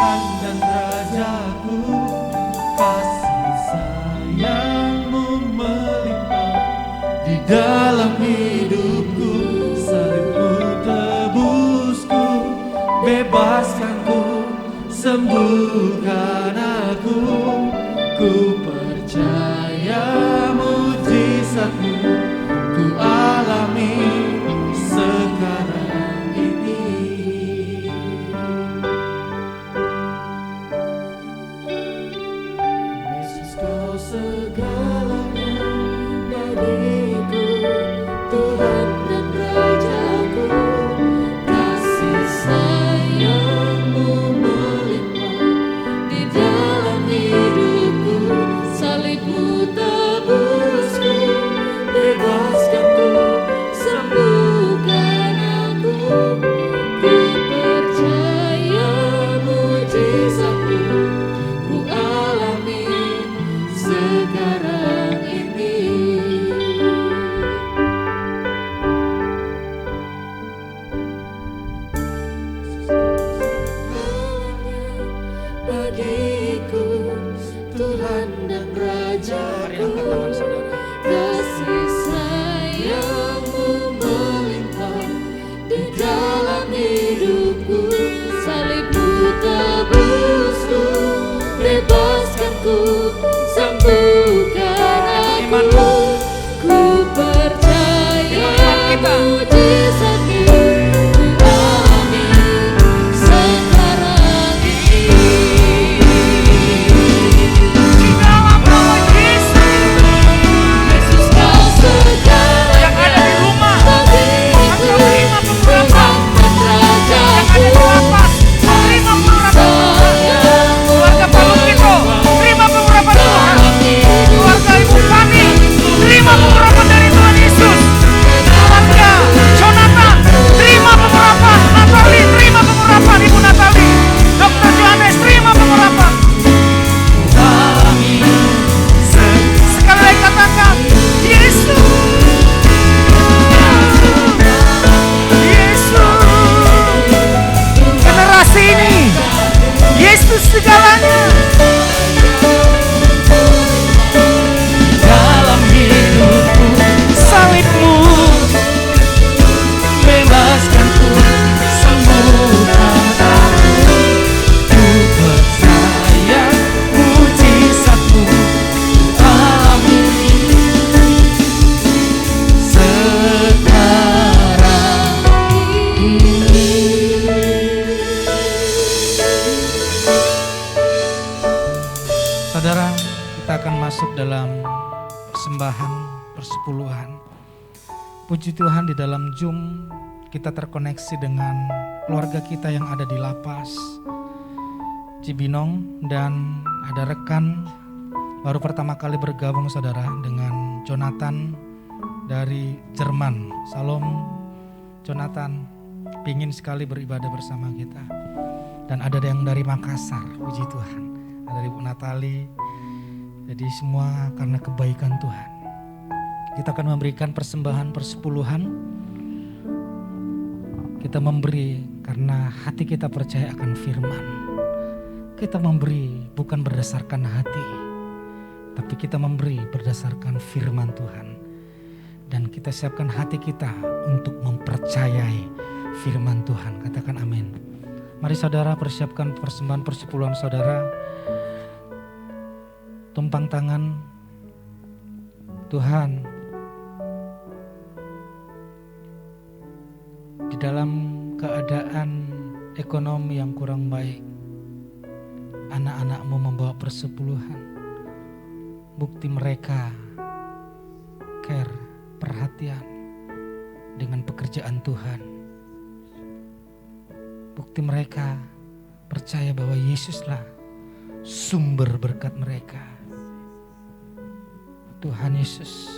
Tuhan dan Rajaku, kasih sayang-Mu melimpah di dalam hidupku. Salib-Mu tebusku, bebaskanku, sembuhkan aku. Ku percaya mujizat-Mu ku alami sekarang ini. Yesus, Kau segalanya bagiku, Tuhan dan Rajaku. Kasih sayang-Mu melimpah di dalam hidupku. Salib-Mu tebusku, bebaskanku, sembuhkan aku. Ku percaya mujizat-Mu ku alami sekarang ini. Bagiku, Tuhan dan Rajaku. Kasih sayang-Mu melimpah di dalam hidupku. Salib-Mu tebusku, bebaskanku, sembuhkan aku. Ku percaya mujizat-Mu ku alami sekarang ini. Di dalam nama Yesus, Yesus, Kau segalanya yang ada di rumah, bagiku, Engkau terima pengurapan. Tuhan dan Yang ada di Rajaku. lapas, terima pengurapan Tuhan. Keluarga Pak Lukito, terima pengurapan Tuhan. Keluarga Ibu Fani, terima pengurapan dari Tuhan Yesus. Keluarga Jonathan, terima pengurapan. Natali, terima pengurapan Ibu Natali. Dr. Johannes, terima pengurapan. Sekali lagi katakan, Yesus. Yesus. Generasi ini, Yesus segalanya. Dalam hidupku, Salib-Mu, bebaskanku, sembuhkan aku. Ku percaya mujizat-Mu ku alami sekarang ini. saudara, kita akan masuk dalam persembahan persepuluhan. Puji Tuhan, di dalam Zoom kita terkoneksi dengan keluarga kita yang ada di lapas Cibinong, dan ada rekan baru pertama kali bergabung saudara dengan Jonathan dari Jerman. Salam Jonathan, pingin sekali beribadah bersama kita. Dan ada yang dari Makassar, puji Tuhan. Ada Ibu Natali. Jadi semua karena kebaikan Tuhan. Kita akan memberikan persembahan persepuluhan. Kita memberi karena hati kita percaya akan firman. Kita memberi bukan berdasarkan hati, tapi kita memberi berdasarkan firman Tuhan. Dan kita siapkan hati kita untuk mempercayai firman Tuhan. Katakan amin. Mari saudara persiapkan persembahan persepuluhan saudara. Tumpang tangan. Tuhan, di dalam keadaan ekonomi yang kurang baik, anak-anak-Mu membawa persepuluhan. Bukti mereka care, perhatian dengan pekerjaan Tuhan. Bukti mereka percaya bahwa Yesuslah sumber berkat mereka. Tuhan Yesus,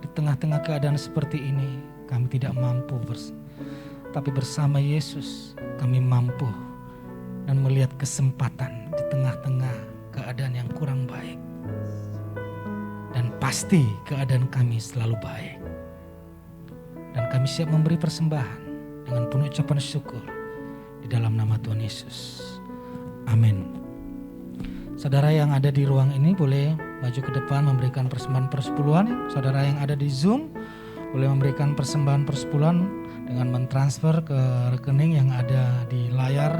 di tengah-tengah keadaan seperti ini kami tidak mampu, tapi bersama Yesus kami mampu dan melihat kesempatan di tengah-tengah keadaan yang kurang baik. Dan pasti keadaan kami selalu baik. Dan kami siap memberi persembahan dengan penuh ucapan syukur di dalam nama Tuhan Yesus. Amin. Saudara yang ada di ruang ini boleh maju ke depan memberikan persembahan persepuluhan. Saudara yang ada di Zoom boleh memberikan persembahan persepuluhan dengan mentransfer ke rekening yang ada di layar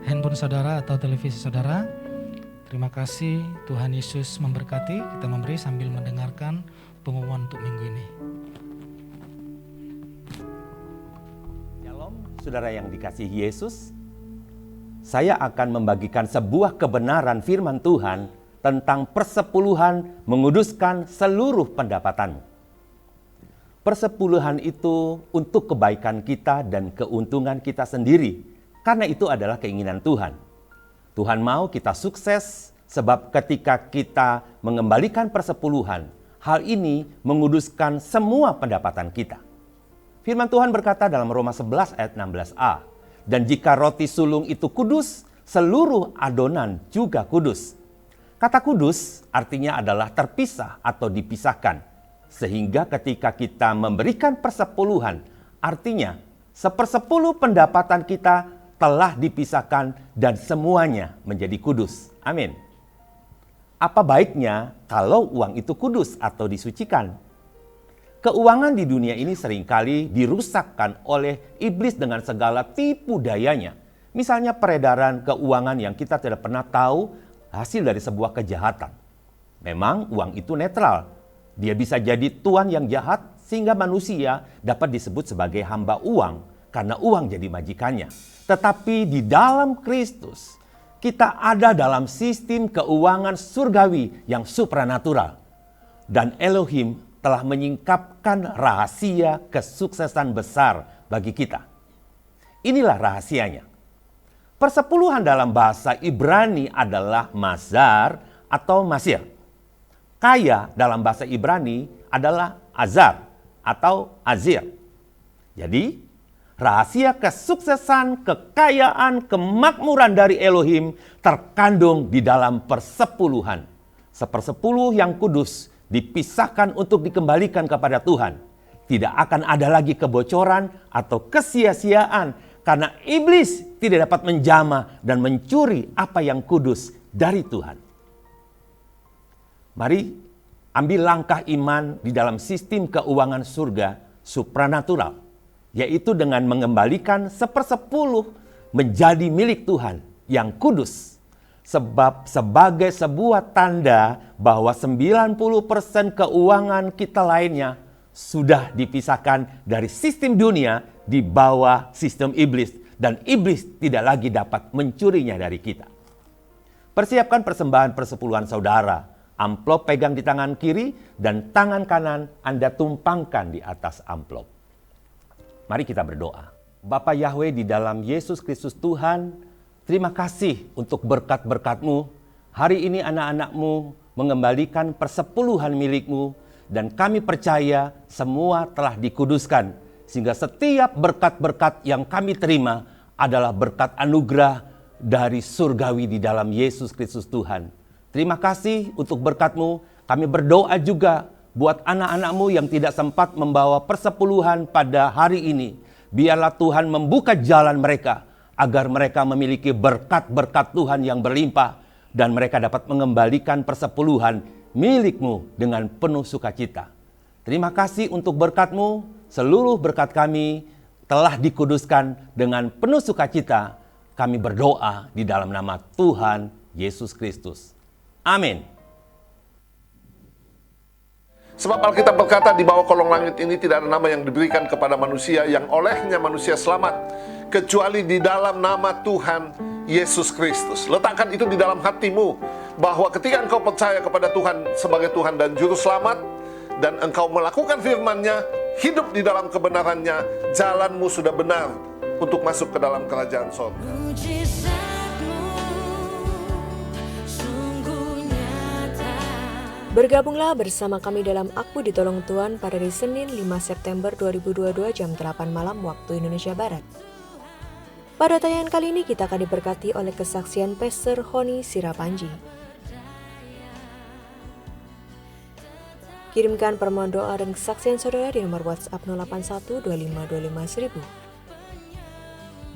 handphone saudara atau televisi saudara. Terima kasih, Tuhan Yesus memberkati. Kita memberi sambil mendengarkan pengumuman untuk minggu ini. Shalom, saudara yang dikasihi Yesus. Saya akan membagikan sebuah kebenaran firman Tuhan tentang persepuluhan menguduskan seluruh pendapatanmu. Persepuluhan itu untuk kebaikan kita dan keuntungan kita sendiri, karena itu adalah keinginan Tuhan. Tuhan mau kita sukses, sebab ketika kita mengembalikan persepuluhan, hal ini menguduskan semua pendapatan kita. Firman Tuhan berkata dalam Roma 11 ayat 16a, dan jika roti sulung itu kudus, seluruh adonan juga kudus. Kata kudus artinya adalah terpisah atau dipisahkan. Sehingga ketika kita memberikan persepuluhan, artinya 1/10 pendapatan kita telah dipisahkan dan semuanya menjadi kudus. Amin. Apa baiknya kalau uang itu kudus atau disucikan? Keuangan di dunia ini seringkali dirusakkan oleh iblis dengan segala tipu dayanya. Misalnya peredaran keuangan yang kita tidak pernah tahu hasil dari sebuah kejahatan. Memang uang itu netral. Dia bisa jadi tuan yang jahat sehingga manusia dapat disebut sebagai hamba uang karena uang jadi majikannya. Tetapi di dalam Kristus kita ada dalam sistem keuangan surgawi yang supranatural. Dan Elohim telah menyingkapkan rahasia kesuksesan besar bagi kita. Inilah rahasianya. Persepuluhan dalam bahasa Ibrani adalah mazar atau masir. Kaya dalam bahasa Ibrani adalah azar atau azir. Jadi, rahasia kesuksesan, kekayaan, kemakmuran dari Elohim terkandung di dalam persepuluhan. 1/10 yang kudus dipisahkan untuk dikembalikan kepada Tuhan. Tidak akan ada lagi kebocoran atau kesia-siaan karena iblis tidak dapat menjamah dan mencuri apa yang kudus dari Tuhan. Mari ambil langkah iman di dalam sistem keuangan surga supranatural, yaitu dengan mengembalikan 1/10 menjadi milik Tuhan yang kudus. Sebab sebagai sebuah tanda bahwa 90% keuangan kita lainnya sudah dipisahkan dari sistem dunia di bawah sistem iblis, dan iblis tidak lagi dapat mencurinya dari kita. Persiapkan persembahan persepuluhan saudara. Amplop pegang di tangan kiri dan tangan kanan Anda tumpangkan di atas amplop. Mari kita berdoa. Bapa Yahweh di dalam Yesus Kristus Tuhan, terima kasih untuk berkat-berkat-Mu. Hari ini anak-anak-Mu mengembalikan persepuluhan milik-Mu dan kami percaya semua telah dikuduskan. Sehingga setiap berkat-berkat yang kami terima adalah berkat anugerah dari surgawi di dalam Yesus Kristus Tuhan. Terima kasih untuk berkat-Mu. Kami berdoa juga buat anak-anak-Mu yang tidak sempat membawa persepuluhan pada hari ini. Biarlah Tuhan membuka jalan mereka agar mereka memiliki berkat-berkat Tuhan yang berlimpah dan mereka dapat mengembalikan persepuluhan milik-Mu dengan penuh sukacita. Terima kasih untuk berkat-Mu. Seluruh berkat kami telah dikuduskan dengan penuh sukacita. Kami berdoa di dalam nama Tuhan Yesus Kristus. Amin. Sebab Alkitab berkata di bawah kolong langit ini tidak ada nama yang diberikan kepada manusia yang olehnya manusia selamat kecuali di dalam nama Tuhan Yesus Kristus. Letakkan itu di dalam hatimu bahwa ketika engkau percaya kepada Tuhan sebagai Tuhan dan Juru Selamat dan engkau melakukan firman-Nya, hidup di dalam kebenarannya, jalanmu sudah benar untuk masuk ke dalam kerajaan surga. Bergabunglah bersama kami dalam Aku Ditolong Tuhan pada hari Senin 5 September 2022 jam 8 malam waktu Indonesia Barat. Pada tayangan kali ini kita akan diberkati oleh kesaksian Pastor Honi Sirapanji. Kirimkan permohonan doa dan kesaksian saudara di nomor WhatsApp 081 2525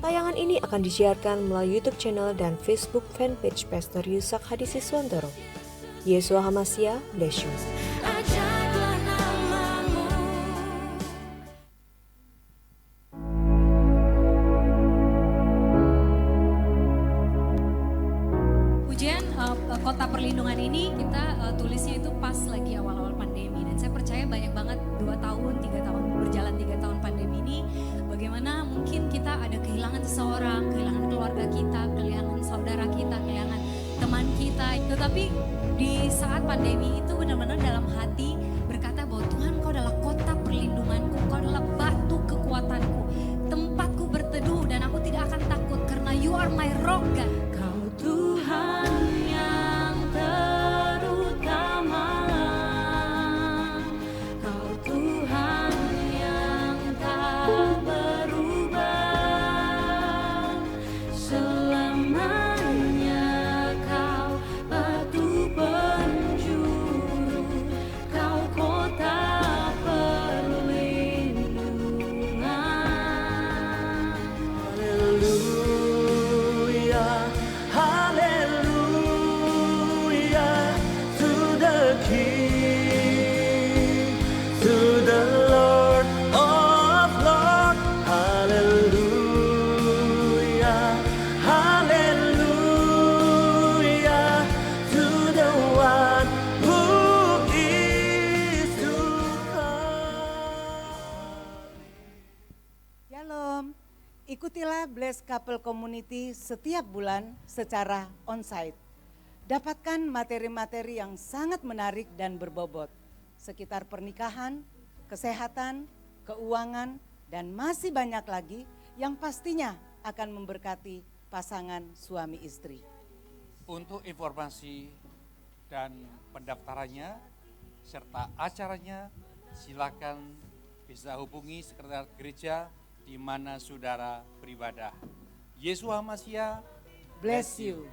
1000. Tayangan ini akan disiarkan melalui YouTube channel dan Facebook fanpage Pastor Yusak Hadisiswantoro. Yesua Hamasia, bless you. Ajaiblah namamu. Pujian Kota Perlindungan ini kita tulisnya itu pas lagi awal-awal pandemi, dan saya percaya banyak banget 2 tahun, 3 tahun berjalan 3 tahun pandemi ini, bagaimana mungkin kita ada kehilangan seseorang, kehilangan keluarga kita, kehilangan saudara kita, kehilangan teman kita. Tetapi di saat pandemi itu benar-benar dalam hati berkata bahwa Tuhan, Kau adalah kota perlindunganku, Kau adalah batu kekuatanku, tempatku berteduh, dan aku tidak akan takut karena You are my rock, God. Kau Tuhan yang terutama, Kau Tuhan yang tak berubah, selamanya Kau batu penjuru, Kau kota perlindungan. Hallelujah, hallelujah to the King, to the Lord of Lords. Hallelujah, hallelujah to the one who is to come. Shalom, ikutilah Bless Couple Community setiap bulan secara onsite. Dapatkan materi-materi yang sangat menarik dan berbobot sekitar pernikahan, kesehatan, keuangan, dan masih banyak lagi yang pastinya akan memberkati pasangan suami istri. Untuk informasi dan pendaftarannya serta acaranya, silakan bisa hubungi sekretariat gereja di mana saudara beribadah. Yesua Hamasia, Bless you.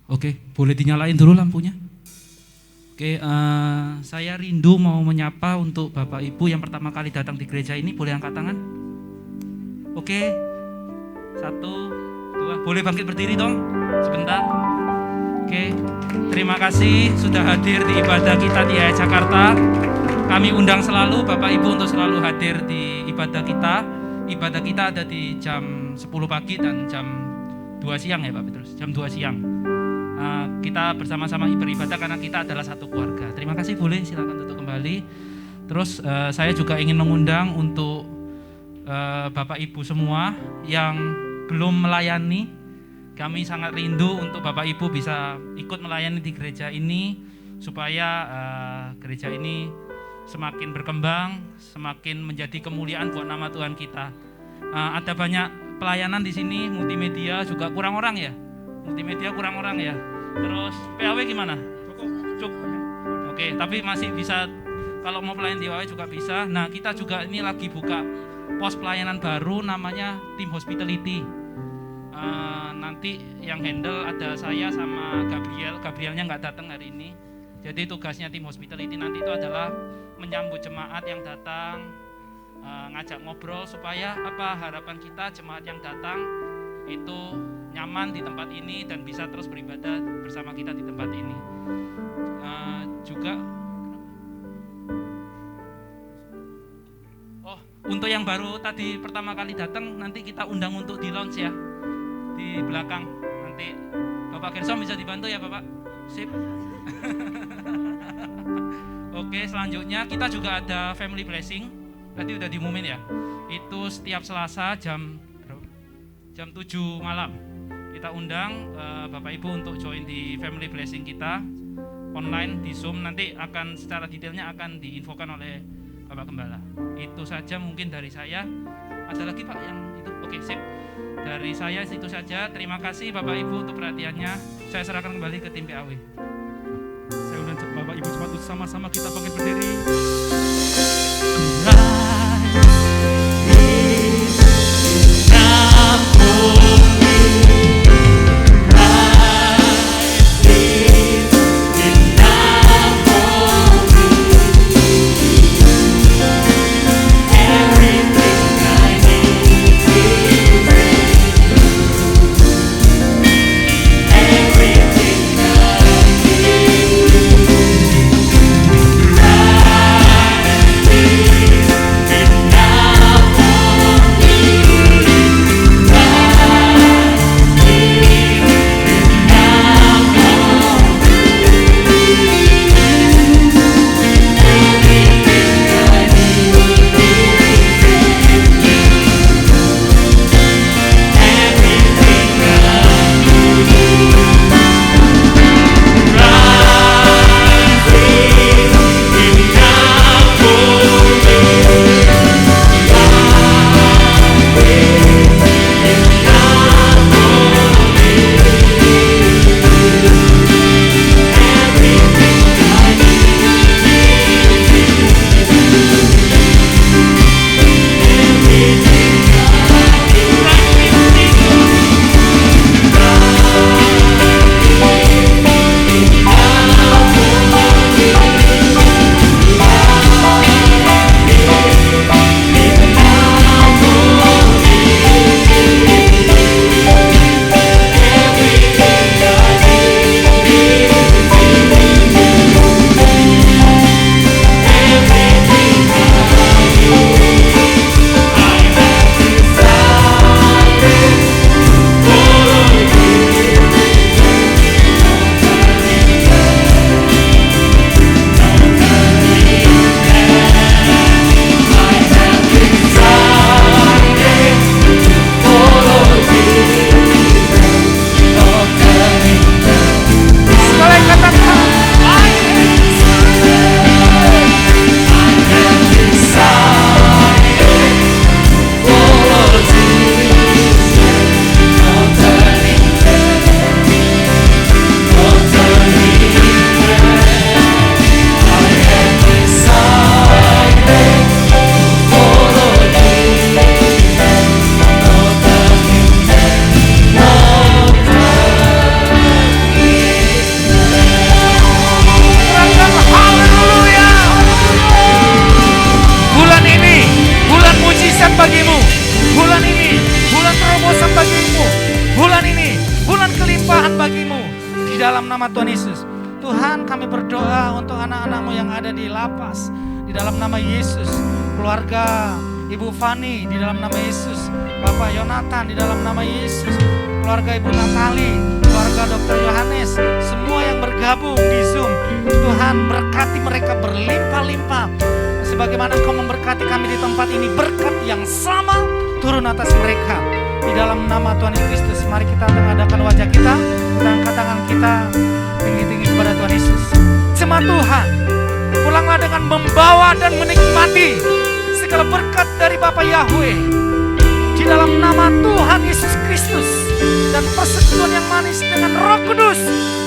Oke, boleh dinyalain dulu lampunya. Oke, saya rindu mau menyapa untuk Bapak Ibu yang pertama kali datang di gereja ini, boleh angkat tangan? Oke, 1, 2, boleh bangkit berdiri dong, sebentar. Oke, terima kasih sudah hadir di ibadah kita di IAS Jakarta. Kami undang selalu Bapak Ibu untuk selalu hadir di ibadah kita. Ibadah kita ada di jam 10 pagi dan jam 2 siang ya Pak Petrus, jam 2 siang. Kita bersama-sama beribadah karena kita adalah satu keluarga. Terima kasih, boleh silakan tutup kembali. Terus saya juga ingin mengundang untuk Bapak Ibu semua yang belum melayani. Kami sangat rindu untuk Bapak Ibu bisa ikut melayani di gereja ini supaya gereja ini semakin berkembang, semakin menjadi kemuliaan buat nama Tuhan kita. Ada banyak pelayanan di sini, multimedia juga kurang orang ya. Multimedia kurang orang ya. Terus PAW gimana? Cukup. Oke, tapi masih bisa kalau mau pelayan di PAW juga bisa. Nah, kita juga ini lagi buka pos pelayanan baru namanya Tim Hospitality. Nanti yang handle ada saya sama Gabriel. Gabrielnya nggak datang hari ini. Jadi tugasnya Tim Hospitality nanti itu adalah menyambut jemaat yang datang, ngajak ngobrol supaya harapan kita jemaat yang datang itu nyaman di tempat ini dan bisa terus beribadah bersama kita di tempat ini. Juga untuk yang baru tadi pertama kali datang nanti kita undang untuk di lounge ya, di belakang. Nanti Bapak Gerson bisa dibantu ya Bapak. Sip. Oke, selanjutnya kita juga ada family blessing. Tadi udah diumumin ya. Itu setiap Selasa jam 7 malam. Kita undang Bapak Ibu untuk join di family blessing kita online di Zoom. Nanti akan secara detailnya akan diinfokan oleh Bapak Gembala. Itu saja mungkin dari saya. Ada lagi Pak yang itu? Oke, sip. Dari saya itu saja. Terima kasih Bapak Ibu untuk perhatiannya. Saya serahkan kembali ke tim PAW. Saya undang Bapak Ibu sepatu sama-sama kita bangkit berdiri. Rise berdoa untuk anak-anakmu yang ada di lapas, di dalam nama Yesus. Keluarga Ibu Fani, di dalam nama Yesus. Bapak Yonatan, di dalam nama Yesus. Keluarga Ibu Natali, keluarga Dr. Yohanes, semua yang bergabung di Zoom, Tuhan berkati mereka berlimpah-limpah. Sebagaimana Engkau memberkati kami di tempat ini, berkat yang sama turun atas mereka. Di dalam nama Tuhan Yesus Kristus, mari kita tengadahkan wajah kita, kita angkat tangan kita tinggi-tinggi kepada Tuhan Yesus. Jemaat Tuhan, pulanglah dengan membawa dan menikmati segala berkat dari Bapa Yahweh. Di dalam nama Tuhan Yesus Kristus, dan persekutuan yang manis dengan Roh Kudus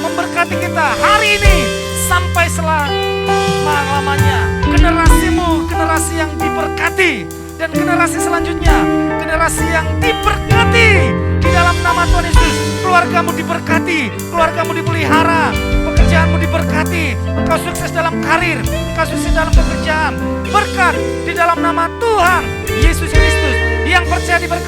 memberkati kita hari ini sampai selama-lamanya. Generasimu, generasi yang diberkati, dan generasi selanjutnya, generasi yang diberkati. Di dalam nama Tuhan Yesus, keluargamu diberkati, keluargamu dipelihara, pekerjaanmu diberkati, engkau sukses dalam karir, engkau sukses dalam pekerjaan. Berkat di dalam nama Tuhan Yesus Kristus. Yang percaya diberkati